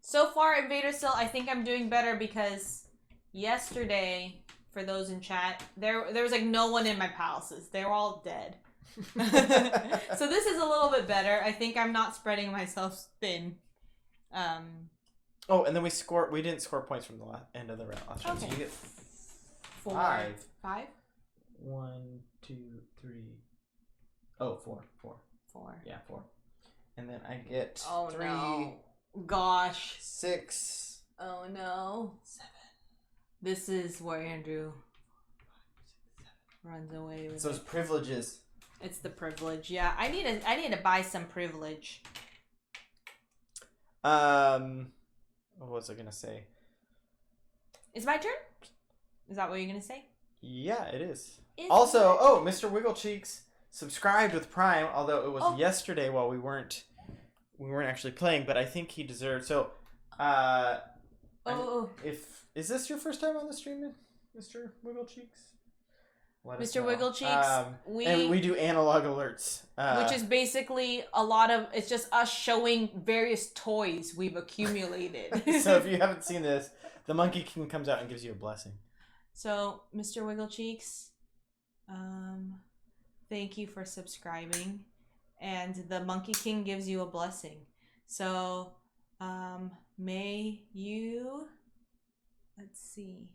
So far, Invader Still, I think I'm doing better because yesterday, for those in chat, there was like no one in my palaces. They were all dead. So this is a little bit better. I think I'm not spreading myself thin. Oh, and then we didn't score points from the end of the round last round. So you get 5. 5? 1, 2, 3. Oh, 4. 4. Yeah, 4. And then I get 3. No. Gosh. 6. Oh no. 7. This is where Andrew runs away with it's those privileges. It's the privilege. Yeah, I need to buy some privilege. What was I gonna say? It's my turn? Is that what you're gonna say? Yeah, it is. Also, Mr. Wigglecheeks subscribed with Prime, although it was yesterday while we weren't actually playing, but I think he deserved. So, is this your first time on the stream, Mr. Wigglecheeks? Mr. Wigglecheeks, we do analog alerts, which is basically it's just us showing various toys we've accumulated. So if you haven't seen this, the Monkey King comes out and gives you a blessing. So, Mr. Wigglecheeks, thank you for subscribing, and the Monkey King gives you a blessing. So, may you, let's see.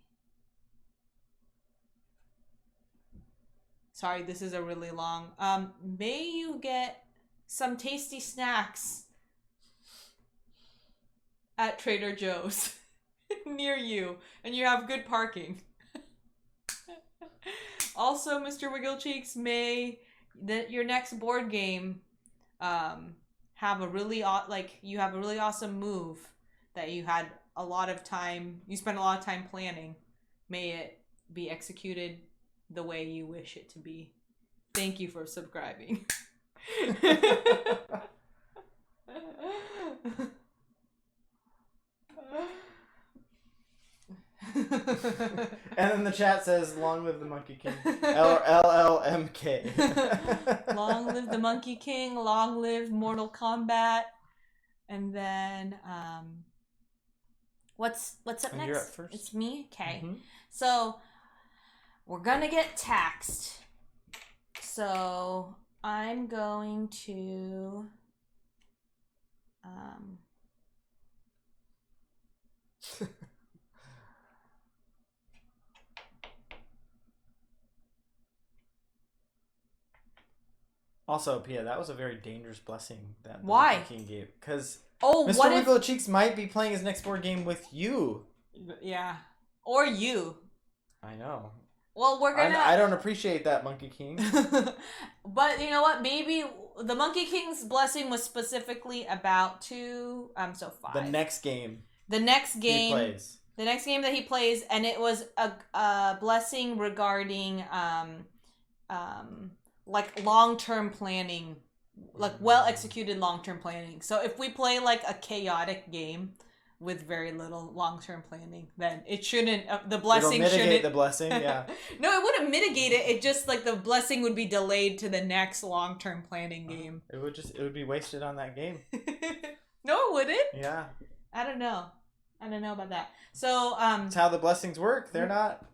Sorry, this is a really long. May you get some tasty snacks at Trader Joe's near you, and you have good parking. Also, Mr. Wigglecheeks, may your next board game have a really awesome move that you had you spent a lot of time planning. May it be executed the way you wish it to be. Thank you for subscribing. And then the chat says, "Long live the Monkey King." LLMK. Long live the Monkey King. Long live Mortal Kombat. And then, what's up next? You're up first. It's me. Okay. Mm-hmm. So we're gonna get taxed. So I'm going to, Also, Pia, that was a very dangerous blessing that the Why? Monkey King gave. Because Mr. Wigglecheeks might be playing his next board game with you. Yeah. Or you. I know. Well, we're gonna... I don't appreciate that, Monkey King. But you know what? Maybe the Monkey King's blessing was specifically about 5. The next game. The next game. He plays. The next game that he plays, and it was a blessing regarding like long-term planning, like well-executed long-term planning. So if we play like a chaotic game with very little long-term planning, then it shouldn't, the blessing It'll mitigate shouldn't... the blessing, yeah. No, it wouldn't mitigate it. It just, like, the blessing would be delayed to the next long-term planning game. It would be wasted on that game. No, it wouldn't. Yeah. I don't know about that. So, that's how the blessings work. They're not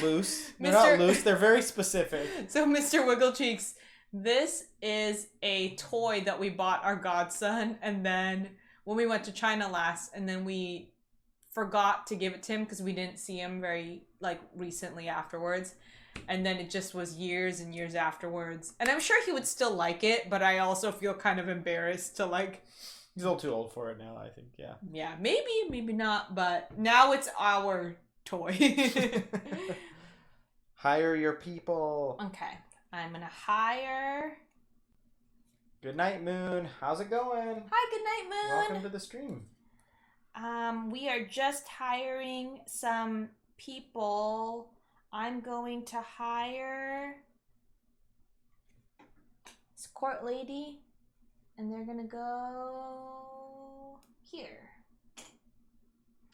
loose. They're not loose. They're very specific. So, Mr. Wigglecheeks, this is a toy that we bought our godson, and then when we went to China last, and then we forgot to give it to him because we didn't see him very like recently afterwards. And then it just was years and years afterwards. And I'm sure he would still like it, but I also feel kind of embarrassed to like... He's a little too old for it now, I think, yeah. Yeah, maybe not, but now it's our toy. Hire your people. Okay, I'm gonna hire... Good night, Moon. How's it going? Hi, good night, Moon. Welcome to the stream. We are just hiring some people... I'm going to hire this court lady, and they're gonna go here.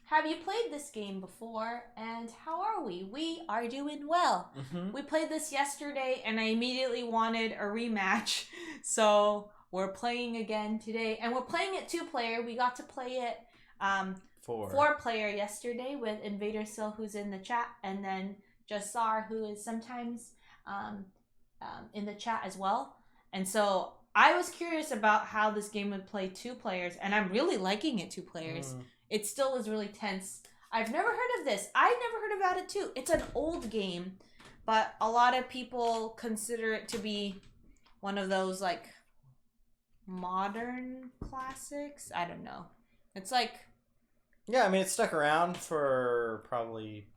Have you played this game before, and how are we? We are doing well. Mm-hmm. We played this yesterday, and I immediately wanted a rematch, so we're playing again today, and we're playing it 2-player. We got to play it 4-player yesterday with Invader Sil, who's in the chat, and then Jassar, who is sometimes in the chat as well. And so I was curious about how this game would play 2 players, and I'm really liking it 2 players. It still is really tense. I've never heard of this. I've never heard about it too. It's an old game, but a lot of people consider it to be one of those like modern classics. I don't know. It's like... Yeah, I mean, it stuck around for probably,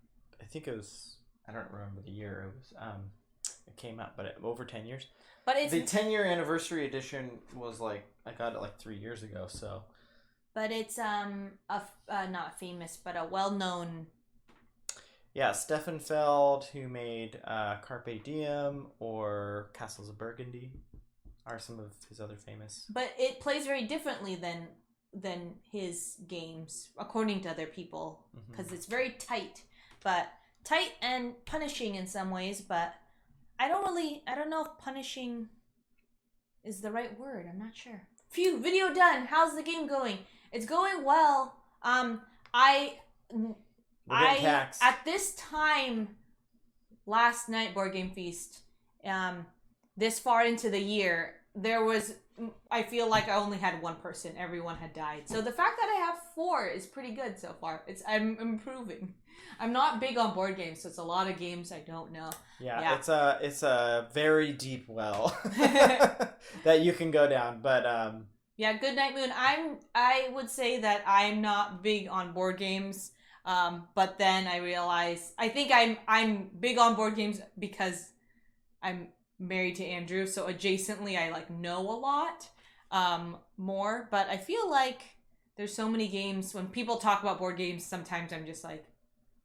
I think it was... I don't remember the year it was. It came out, but over 10 years. But it's the 10-year anniversary edition was like I got it like 3 years ago. So. But it's not famous, but a well-known. Yeah, Stefan Feld, who made Carpe Diem or Castles of Burgundy, are some of his other famous. But it plays very differently than his games, according to other people, because it's very tight, but. Tight and punishing in some ways, but I don't know if punishing is the right word. I'm not sure. Phew, video done. How's the game going? It's going well. I at this time last night, Board Game Feast, this far into the year, I feel like I only had 1 person. Everyone had died. So the fact that I have 4 is pretty good so far. I'm improving. I'm not big on board games, so it's a lot of games I don't know. Yeah. It's a very deep well that you can go down. But yeah, good night, Moon. I would say that I'm not big on board games. But then I realize I think I'm big on board games because I'm married to Andrew, so adjacently I like know a lot more. But I feel like there's so many games. When people talk about board games, sometimes I'm just like,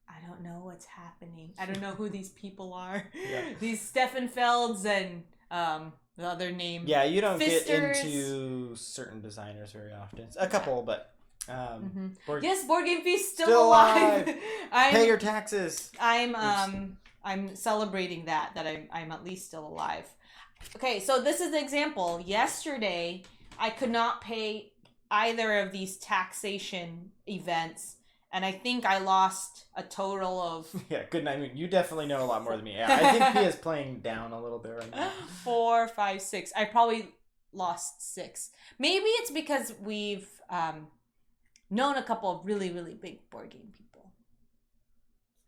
I don't know what's happening. I don't know who these people are. Yeah. These Stefan Felds and the other name. Yeah, you don't get into certain designers very often. It's a couple, but yes, Board Game Feast still alive. Pay your taxes. I'm celebrating that I'm at least still alive. Okay, so this is an example. Yesterday, I could not pay either of these taxation events. And I think I lost a total of... Yeah, good night. You definitely know a lot more than me. Yeah, I think he is playing down a little bit right now. 4, 5, 6. I probably lost 6. Maybe it's because we've known a couple of really, really big board game people.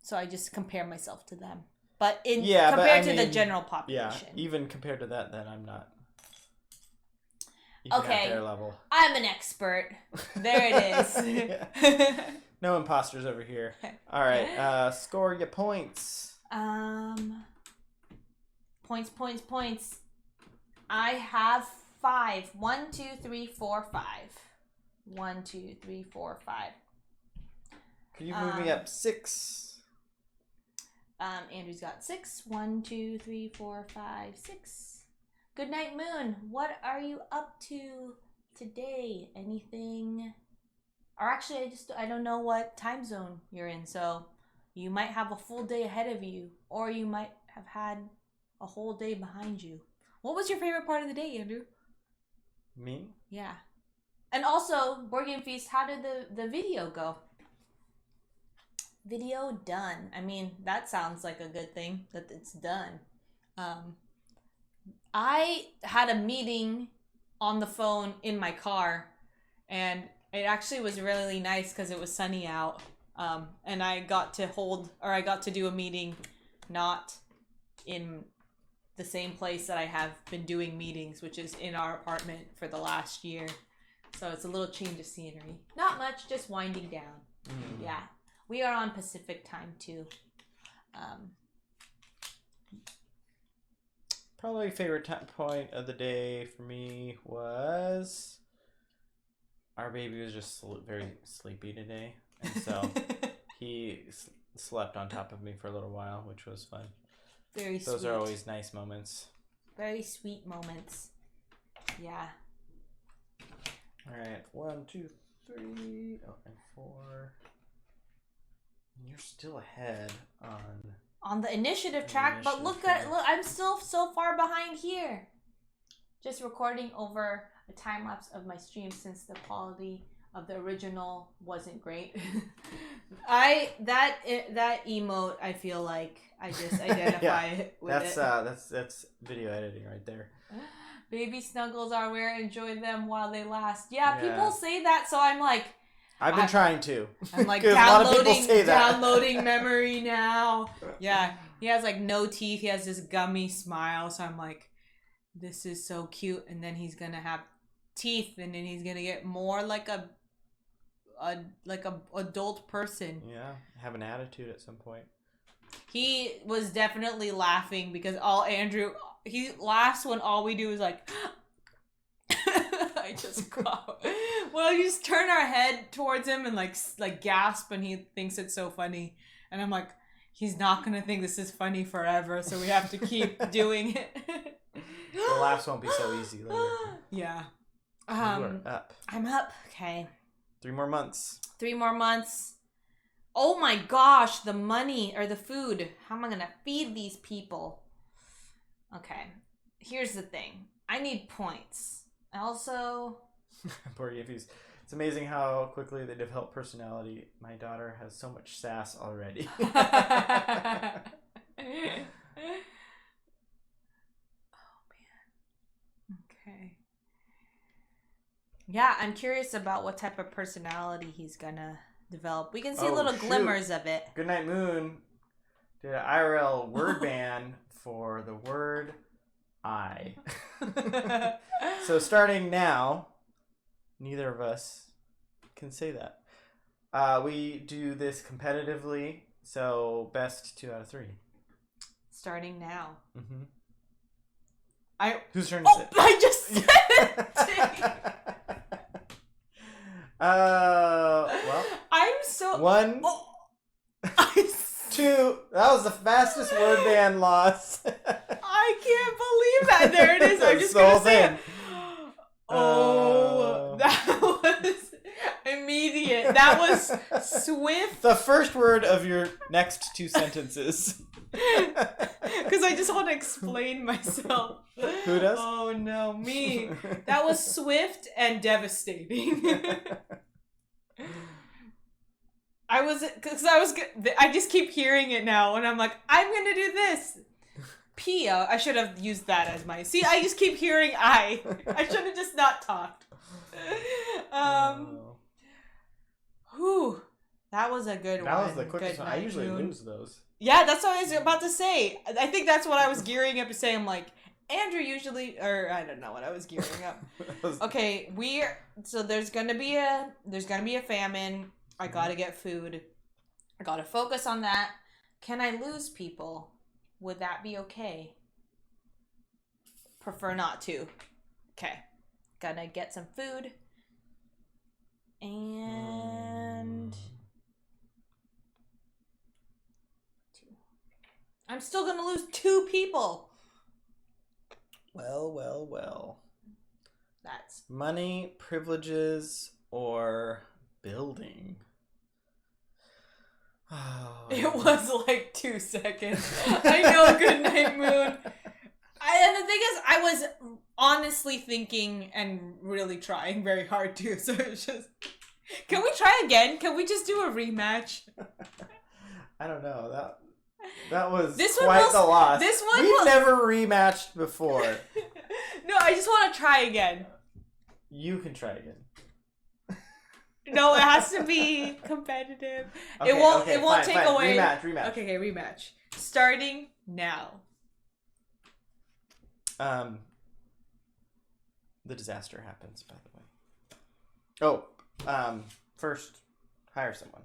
So I just compare myself to them. But compared to the general population. Yeah, even compared to that, then I'm not... Okay, at their level. I'm an expert. There it is. No imposters over here. All right, score your points. Points. I have 5. 1, 2, 3, 4, 5. 1, 2, 3, 4, 5. Can you move me up 6? Andrew's got 6. 1, 2, 3, 4, 5, 6. Good night, Moon. What are you up to today? Anything? Or actually, I don't know what time zone you're in, so you might have a full day ahead of you, or you might have had a whole day behind you. What was your favorite part of the day, Andrew? Me? Yeah. And also, Board Game Feast, how did the video go? Video done. I mean, that sounds like a good thing, that it's done. I had a meeting on the phone in my car, and it actually was really nice because it was sunny out. And I got to do a meeting not in the same place that I have been doing meetings, which is in our apartment for the last year. So it's a little change of scenery. Not much, just winding down. Yeah. We are on Pacific time too. Probably favorite point of the day for me was our baby was just very sleepy today. And so he slept on top of me for a little while, which was fun. Very sweet. Those are always nice moments. Very sweet moments. Yeah. All right. 1, 2, 3. Oh, and 4. You're still ahead on the initiative track, but look, I'm still so far behind here. Just recording over a time lapse of my stream since the quality of the original wasn't great. That emote, I feel like I just identify it with that's video editing right there. Baby snuggles are where enjoy them while they last. Yeah, people say that, so I'm like, I've been trying to. I'm like downloading memory now. Yeah, he has like no teeth. He has this gummy smile, so I'm like, this is so cute. And then he's gonna have teeth, and then he's gonna get more like a adult person. Yeah, have an attitude at some point. He was definitely laughing because he laughs when all we do is like. I just cough. Well, you just turn our head towards him and like gasp, and he thinks it's so funny. And I'm like, he's not gonna think this is funny forever, so we have to keep doing it. The laughs won't be so easy later. Yeah. You are up. I'm up. Okay. 3 more months. 3 more months. Oh my gosh, the money or the food. How am I gonna feed these people? Okay. Here's the thing. I need points. Also, it's amazing how quickly they develop personality. My daughter has so much sass already. Oh man. Okay. Yeah, I'm curious about what type of personality he's gonna develop. We can see little glimmers of it. Goodnight Moon did an IRL word ban for the word I. So starting now, neither of us can say that. We do this competitively, so best 2 out of 3. Starting now. Mm-hmm. Whose turn is it? I just said it! Well. I'm so... 1, 2. That was the fastest word ban loss. I can't believe that. There it is. I'm just going to say it. Oh, that was immediate. That was swift. The first word of your next 2 sentences. Because I just want to explain myself. Who does? Oh, no, me. That was swift and devastating. I just keep hearing it now, and I'm like, I'm going to do this. Pia, I should have used that as my... See, I just keep hearing I should have just not talked. Whew. That was a good one. That was the quickest one. I usually lose those. Yeah, that's what I was about to say. I think that's what I was gearing up to say. I'm like, Andrew usually... Or, I don't know what I was gearing up. Okay, so there's gonna be a famine. I gotta get food. I gotta focus on that. Can I lose people? Would that be okay? Prefer not to. Okay. Gonna get some food. And... I'm still gonna lose 2 people. Well. That's... Money, privileges, or building. Oh. It was like 2 seconds. I know, Goodnight Moon. And the thing is, I was honestly thinking and really trying very hard too. So it's just, can we try again? Can we just do a rematch? I don't know. That was the loss. We've never rematched before. No, I just want to try again. You can try again. No, it has to be competitive. Okay, it won't fine, take fine. away. Rematch. Okay, rematch. Starting now. The disaster happens, by the way. Oh, first, hire someone.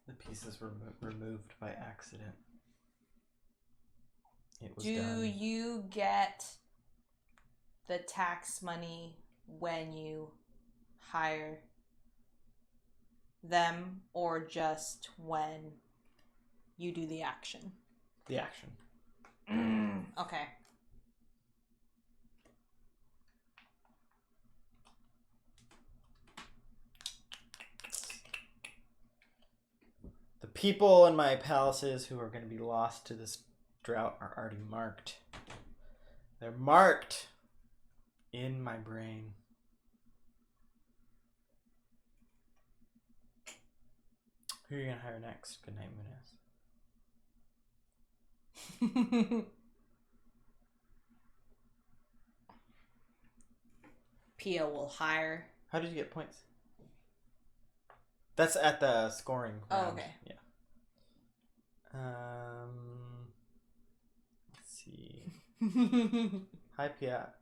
The pieces were removed by accident. It was done. Do you get the tax money when you hire them, or just when you do the action? The action. Okay. The people in my palaces who are going to be lost to this drought are already marked. They're marked in my brain. Who are you going to hire next? Good night, Muniz. Pia will hire. How did you get points? That's at the scoring round. Oh, okay. Yeah. Let's see. Hi, Pia.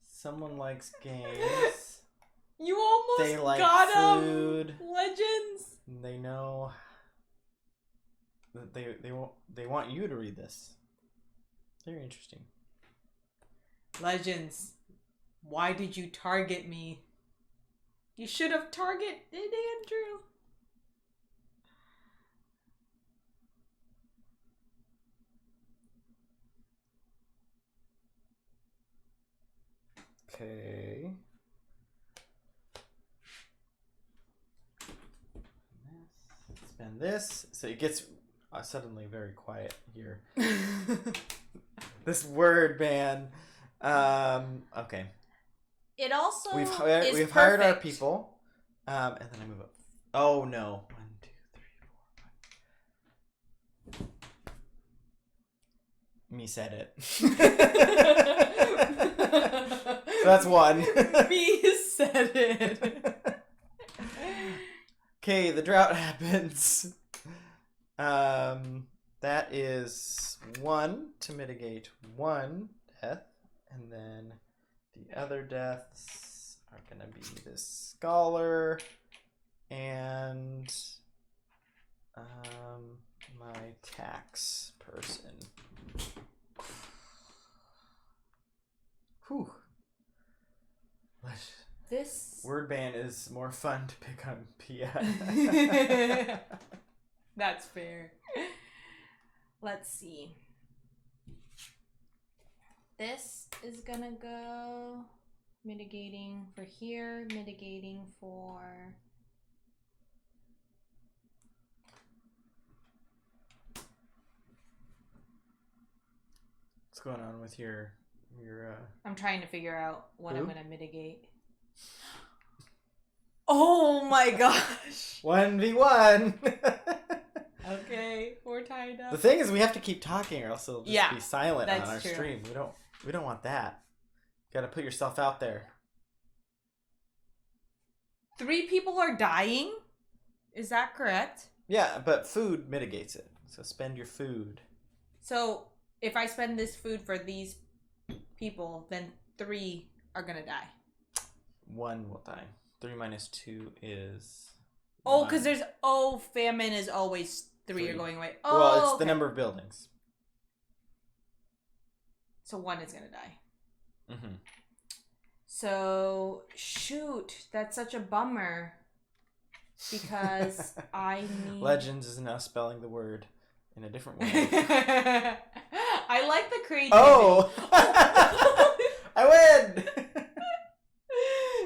Someone likes games. You almost They like got food. Legends. They know. They want you to read this. Very interesting. Legends. Why did you target me? You should have targeted Andrew. Okay. Spend this. So it gets suddenly very quiet here. This word ban. Okay. It also we've is hired our perfect. people, and then I move up. Oh no! 1, 2, 3, 4, 5. Me said it. So that's 1. Me said it. Okay, the drought happens. That is 1 to mitigate 1 death, and then the other deaths are going to be this scholar and my tax person. Whew. This word ban is more fun to pick on Pia. That's fair. Let's see. This is gonna go mitigating for here, mitigating for What's going on with your I'm trying to figure out what Who? I'm gonna mitigate. Oh my gosh. 1v1. Okay, we're tied up. The thing is, we have to keep talking, or else it'll just be silent on that's our true. stream. We don't want that. You gotta put yourself out there. 3 people are dying? Is that correct? Yeah, but food mitigates it. So spend your food. So if I spend this food for these people, then 3 are gonna die. 1 will die. 3 minus 2 is. Oh, 1. because there's famine is always 3 are going away. Oh, well, it's okay. the number of buildings. So 1 is gonna die. Mm-hmm. So shoot, that's such a bummer. Because I need Legends is now spelling the word in a different way. I like the creativity. Oh! I win!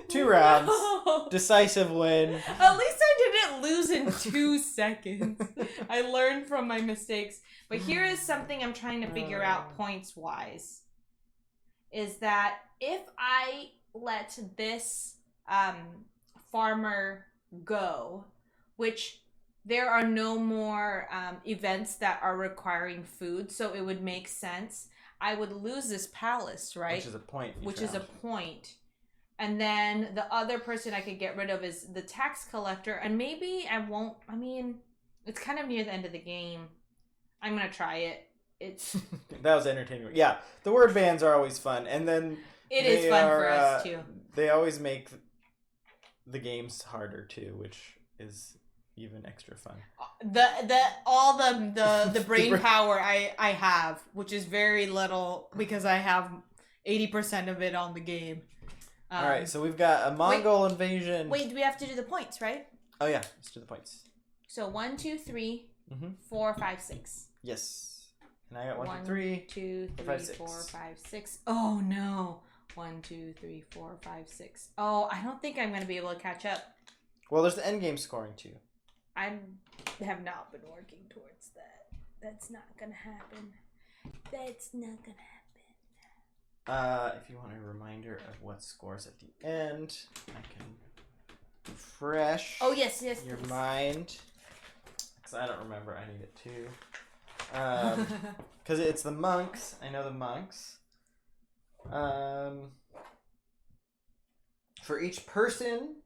2 rounds. No. Decisive win. At least I didn't lose in 2 seconds. I learned from my mistakes. But here is something I'm trying to figure out points-wise. Is that if I let this farmer go, which there are no more events that are requiring food, so it would make sense. I would lose this palace, right? Which is a point. Which is a point. And then the other person I could get rid of is the tax collector. And maybe I won't. I mean, it's kind of near the end of the game. I'm going to try it. It's That was entertaining. Yeah, the word bands are always fun. And then it is fun for us, too. They always make the games harder, too, which is even extra fun. The brain power I have, which is very little because I have 80% of it on the game. All right, so we've got a Mongol invasion. Wait, do we have to do the points, right? Oh yeah, let's do the points. So 1, 2, 3, 4, 5, 6. Yes, and I got 1, 2, 3, 2, 3, 4, 5, 6. Oh no, 1, 2, 3, 4, 5, 6. Oh, I don't think I'm gonna be able to catch up. Well, there's the end game scoring too. I have not been working towards that. That's not gonna happen. That's not gonna happen. If you want a reminder of what scores at the end, I can refresh. Oh yes, your mind. Because I don't remember. I need it too. Because it's the monks. I know the monks. For each person,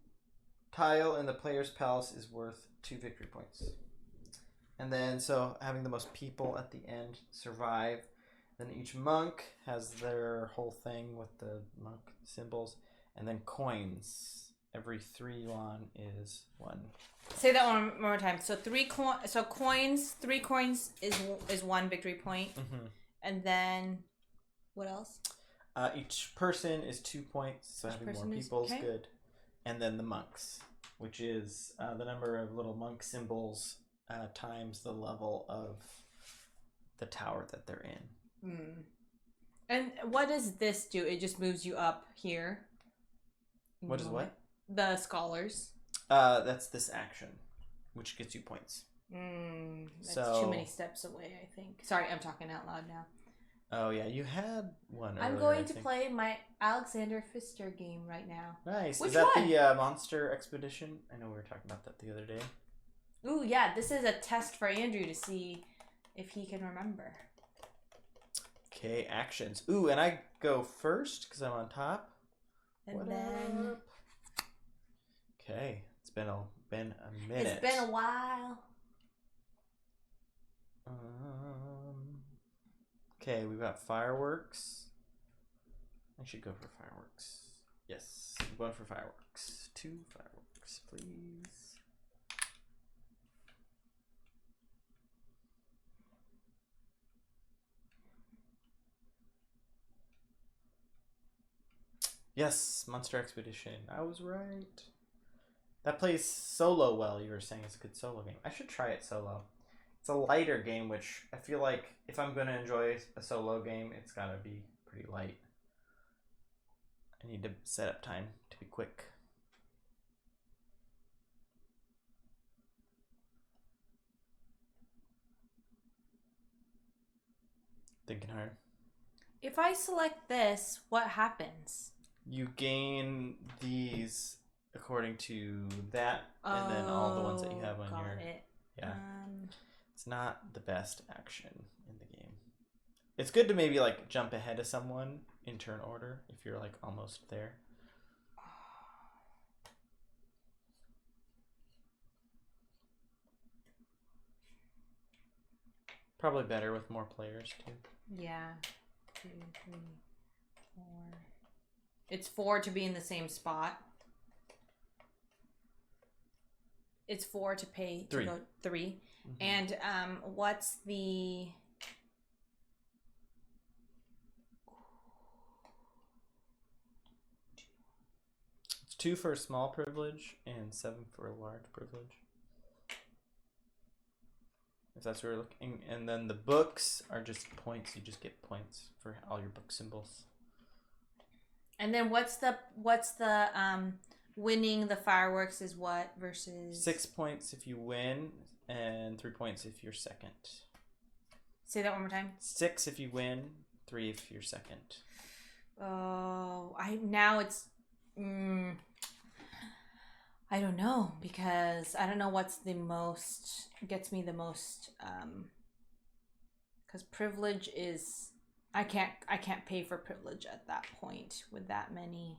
tile in the player's palace is worth 2 victory points. And then, so having the most people at the end survive. Then each monk has their whole thing with the monk symbols. And then coins. Every 3 yuan is 1. Say that one more time. So 3 coins. 3 coins is 1 victory point. And then what else? Each person is 2 points. So having more people is good. And then the monks, which is the number of little monk symbols times the level of the tower that they're in. And what does this do? It just moves you up here. What is what? The scholars. That's this action, which gets you points. That's too many steps away, I think. Sorry, I'm talking out loud now. Oh yeah, you had one. I'm going to play my Alexander Pfister game right now. Nice. Which is that one? the Monster Expedition? I know we were talking about that the other day. Ooh, yeah. This is a test for Andrew to see if he can remember. Okay, actions. Ooh, and I go first because I'm on top. And then... Okay, it's been a minute. It's been a while. Okay, we've got fireworks. I should go for fireworks. Yes, I'm going for fireworks. 2 fireworks, please. Yes, Monster Expedition. I was right. That plays solo well, you were saying it's a good solo game. I should try it solo. It's a lighter game, which I feel like if I'm going to enjoy a solo game, it's got to be pretty light. I need to set up time to be quick. Thinking hard. If I select this, what happens? You gain these according to that, and then all the ones that you have on your... It. Yeah. It's not the best action in the game. It's good to maybe like jump ahead of someone in turn order if you're like almost there. Probably better with more players too. Yeah. 2, 3, 4. It's 4 to be in the same spot. It's 4 to pay 3. To go 3. And what's the... It's 2 for a small privilege and 7 for a large privilege. If that's where we're looking. And then the books are just points. You just get points for all your book symbols. And then what's the winning the fireworks is what versus... 6 points if you win, and 3 points if you're second. Say that one more time. 6 if you win, 3 if you're second. Oh, it's... I don't know, because I don't know what's the most... gets me the most... because privilege is... I can't pay for privilege at that point with that many.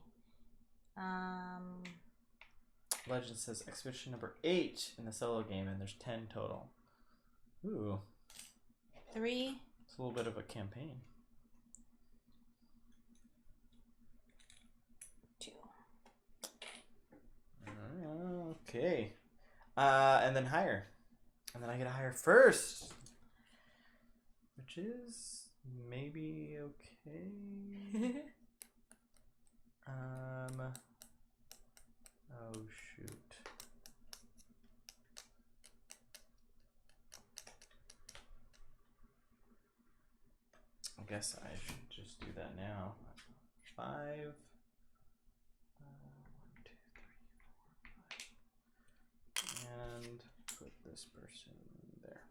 Legend says expedition number 8 in the solo game, and there's 10 total. Ooh. 3. It's a little bit of a campaign. 2. Okay. And then hire. And then I get to hire first. Which is maybe okay. Oh shoot. I guess I should just do that now. 5. 1, 2, 3, 4, 5. And put this person there.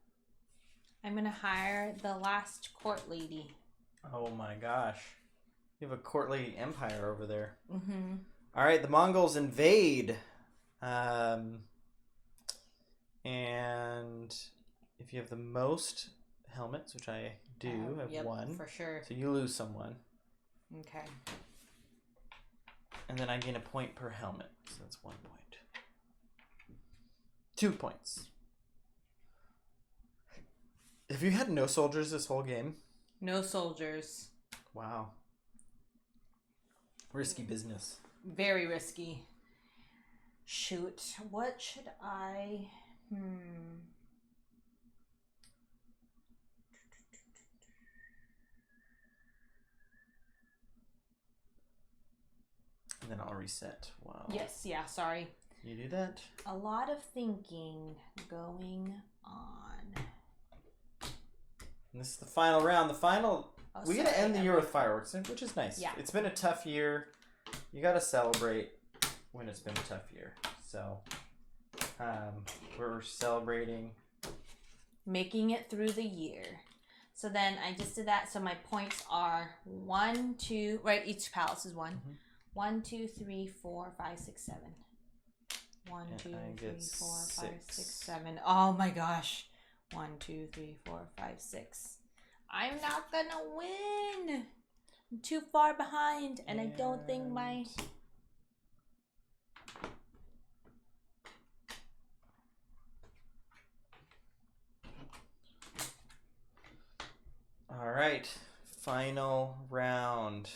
I'm gonna hire the last court lady. Oh my gosh. You have a court lady empire over there. Mm-hmm. All right, the Mongols invade. And if you have the most helmets, which I do, I have 1. For sure. So you lose someone. Okay. And then I gain a point per helmet. So that's 1 point. 2 points. Have you had no soldiers this whole game? No soldiers. Wow. Risky business. Very risky. Shoot. What should I... And then I'll reset. Wow. Yes, yeah, sorry. You do that? A lot of thinking going on. And this is the final round. The final... Oh, we got to end the year with fireworks, which is nice. Yeah. It's been a tough year. You got to celebrate when it's been a tough year. So, we're celebrating. Making it through the year. So then I just did that. So my points are 1, 2... Right, each palace is 1. Mm-hmm. 1, 2, 3, 4, 5, 6, 7. 1, And 2, I 3, get 4, 5, 6, 6. 7. Oh my gosh. 1, 2, 3, 4, 5, 6. I'm not gonna win. I'm too far behind, and I don't think my... All right. Final round.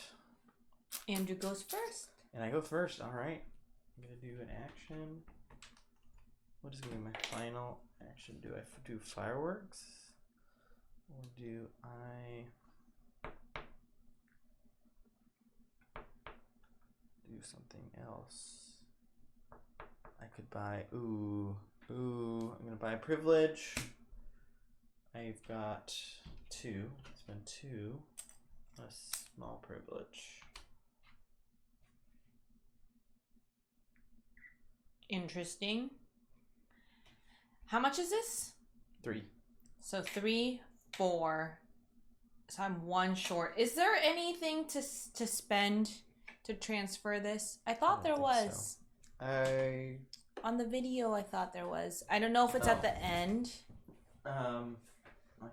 Andrew goes first. And I go first. All right. I'm going to do an action. What is going to be my final action? Do I do fireworks? Or do I do something else? I could buy, I'm going to buy a privilege. I've got 2. Spend 2. A small privilege. Interesting. How much is this? 3. So 3, 4. So I'm 1 short. Is there anything to spend to transfer this? I thought there was. So. On the video, I thought there was. I don't know if it's at the end. I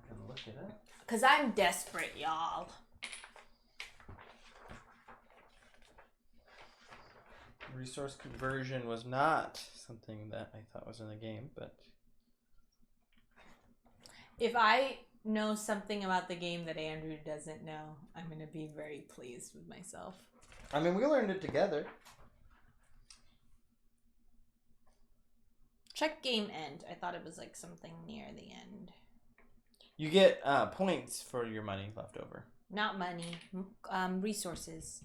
can look it up. Because I'm desperate, y'all. Resource conversion was not something that I thought was in the game, but... If I know something about the game that Andrew doesn't know, I'm going to be very pleased with myself. I mean, we learned it together. Check game end. I thought it was like something near the end. You get points for your money left over. Not money. Resources.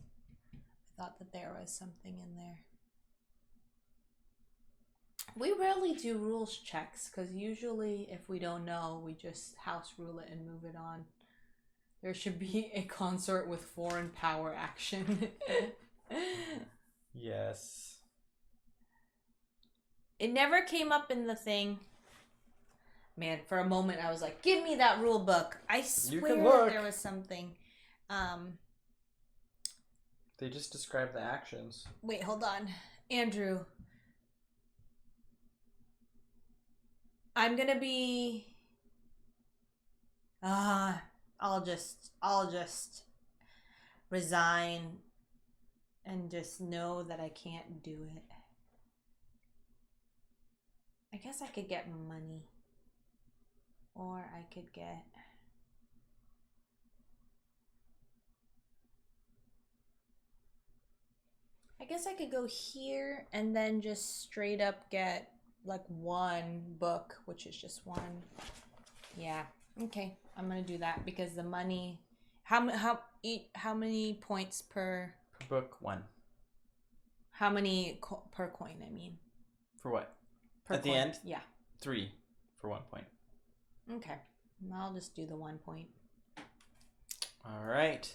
I thought that there was something in there. We rarely do rules checks because usually if we don't know, we just house rule it and move it on. There should be a consort with foreign power action. Yes. It never came up in the thing. Man, for a moment I was like, give me that rule book. I swear there was something. They just describe the actions. Wait, hold on. Andrew. I'm gonna be... I'll just resign and just know that I can't do it. I guess I could get money. Or I could get... I guess I could go here and then just straight up get like one book, which is just one. Yeah. Okay. I'm gonna do that because the money. How many points per book? 1. How many per coin? I mean. For what? Per At coin. the end? Yeah. 3 for 1 point. Okay. I'll just do the 1 point. All right.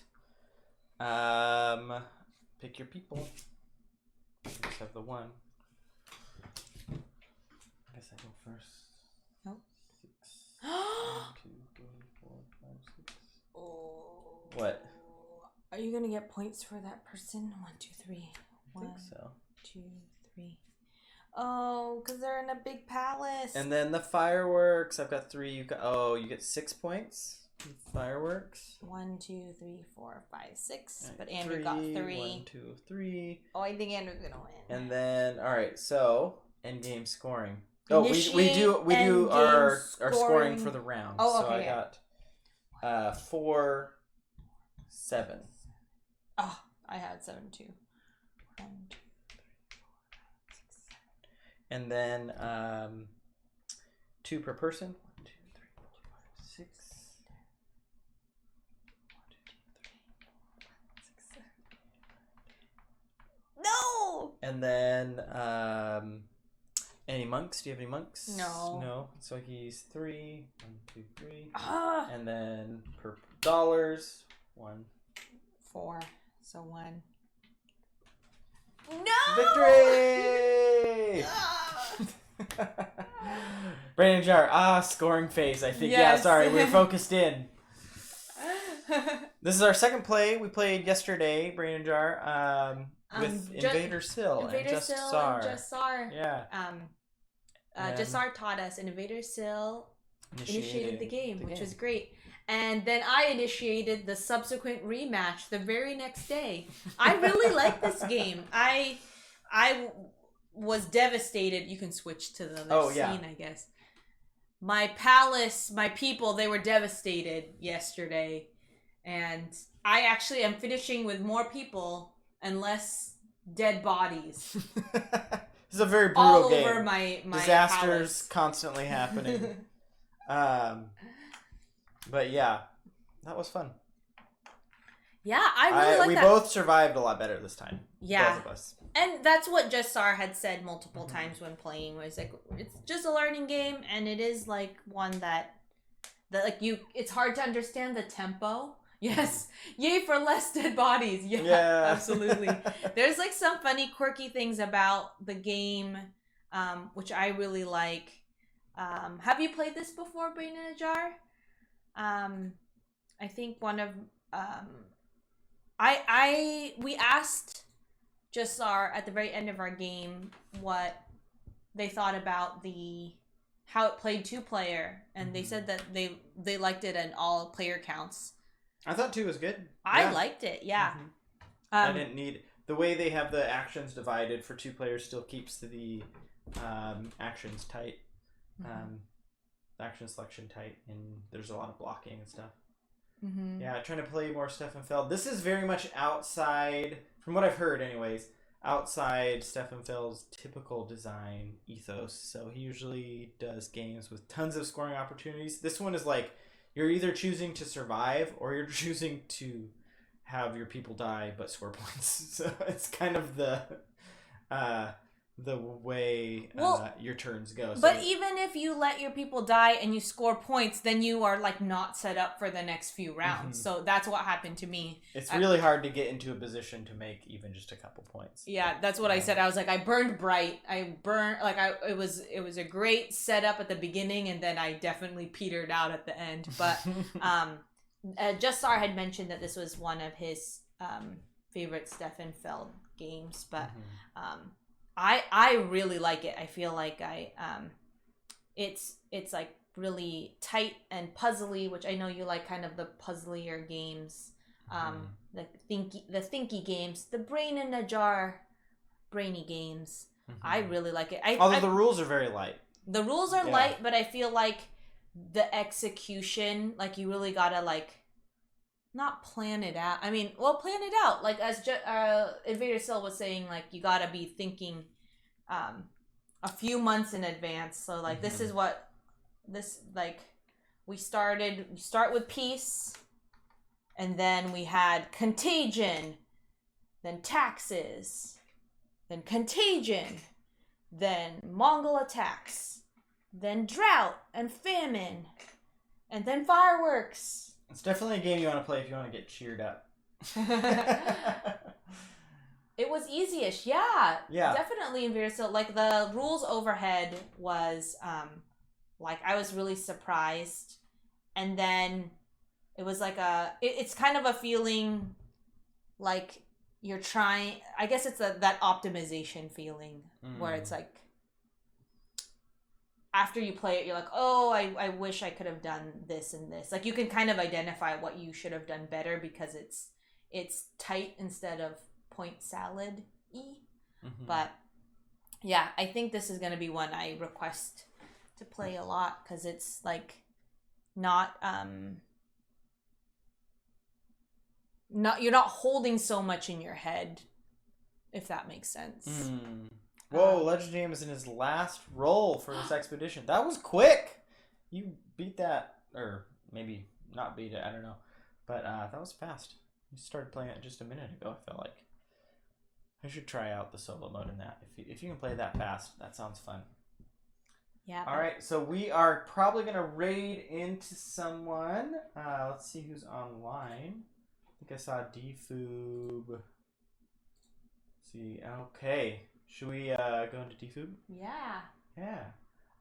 Pick your people. Just have the 1. I guess I go first. Nope. 6. 1, 2, 3, 4, 5, 6. Oh. What? Are you gonna get points for that person? 1, 2, 3. I think so. 2, 3. Oh, because they're in a big palace. And then the fireworks. I've got 3. You get 6 points. Fireworks. 1, 2, 3, 4, 5, 6. Right, but Andrew got 3. 1, 2, 3. Oh, I think Andrew's gonna win. And then, all right. So end game scoring. Oh, we do our scoring for the round. Oh, okay. So I got 4, 7. Oh, I had 7 too. 1, 2, 3, 4, 5, 6, 7. And then 2 per person. 1, 2, 3, 4, 5, 6. 1, 2, 3, 4, 5, 6, 7. No. And then any monks? Do you have any monks? No. So he's 3. 1, 2, 3. And then per dollars 1. 4. So 1. No! Victory! Brandon Jar. Scoring phase, I think. Yes. Yeah, sorry, we were focused in. This is our second play. We played yesterday, Brandon Jar, with Invader Sil and Just Sar. Yeah. Just Sar taught us, and Invader Sil initiated the game, which was great. And then I initiated the subsequent rematch the very next day. I really like this game. I was devastated. You can switch to the other scene, I guess. My palace, my people, they were devastated yesterday. And I actually am finishing with more people and less dead bodies. This is a very brutal game. All over my disasters palace. Constantly happening. But yeah, that was fun. Yeah, I really like that. We both survived a lot better this time. Yeah. Both of us. And that's what Just Sar had said multiple times when playing, was like, it's just a learning game, and it is like one that like it's hard to understand the tempo. Yes. Yay for less dead bodies. Yeah. Absolutely. There's like some funny, quirky things about the game, which I really like. Have you played this before, Brain in a Jar? I think one of we asked Just Sar at the very end of our game what they thought about how it played 2-player, and they said that they liked it at all player counts. I thought 2 was good. I liked it, yeah. I didn't need the way they have the actions divided for 2 players. Still keeps the actions tight, action selection tight, and there's a lot of blocking and stuff. Yeah, trying to play more Stefan Feld. This is very much outside, from what I've heard anyways, outside Stefan Feld's typical design ethos. So he usually does games with tons of scoring opportunities. This one is like, you're either choosing to survive or you're choosing to have your people die but score points. So it's kind of the way your turns go. So, but even if you let your people die and you score points, then you are like not set up for the next few rounds. So that's what happened to me. It's really hard to get into a position to make even just a couple points. Yeah, that's what I said. I was like, I burned bright. It was a great setup at the beginning, and then I definitely petered out at the end. But Just Sar had mentioned that this was one of his favorite Stefan Feld games, but I really like it. I feel like it's like really tight and puzzly, which I know you like kind of the puzzlier games. The thinky games, the brain in a jar, brainy games. I really like it. Although the rules are very light. The rules are light, but I feel like the execution, like you really gotta like not plan it out. I mean, well, plan it out. Like as Invader Sil was saying, like you gotta be thinking a few months in advance. So like this is what this like we start with peace, and then we had contagion, then taxes, then contagion, then Mongol attacks, then drought and famine, and then fireworks. It's definitely a game you want to play if you want to get cheered up. It was easy-ish, yeah. Yeah. Definitely in Virtual. Like the rules overhead was like I was really surprised. And then it was like it's kind of a feeling like you're trying, I guess it's that optimization feeling where it's like after you play it, you're like, oh, I wish I could have done this and this. Like you can kind of identify what you should have done better because it's tight instead of point salad-y. But yeah, I think this is going to be one I request to play a lot because it's like not you're not holding so much in your head, if that makes sense. Whoa, Legendary is in his last roll for this expedition. That was quick. You beat that, or maybe not beat it, I don't know. But that was fast. You started playing it just a minute ago, I felt like. I should try out the solo mode in that. If you can play that fast, that sounds fun. Yeah. All right, so we are probably going to raid into someone. Let's see who's online. I think I saw DFoob. Let's see, okay. Should we go into DFoob? Yeah. Yeah.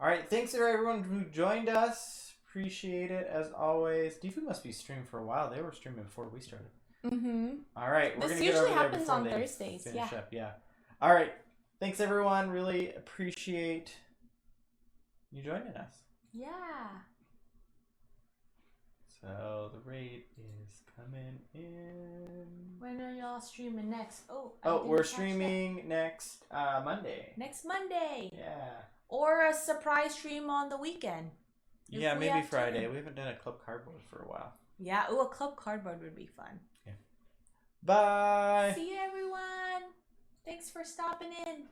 All right, thanks to everyone who joined us. Appreciate it, as always. DFoob must be streaming for a while. They were streaming before we started. All right, we're this gonna usually get over happens there on before they Thursdays. finish up. Yeah. All right. Thanks everyone. Really appreciate you joining us. Yeah. So the raid is coming in. When are y'all streaming next? We're streaming next Monday. Next Monday. Yeah. Or a surprise stream on the weekend. Yeah, maybe Friday. We haven't done a Club Cardboard for a while. Yeah. Oh, a Club Cardboard would be fun. Yeah. Bye. See you, everyone. Thanks for stopping in.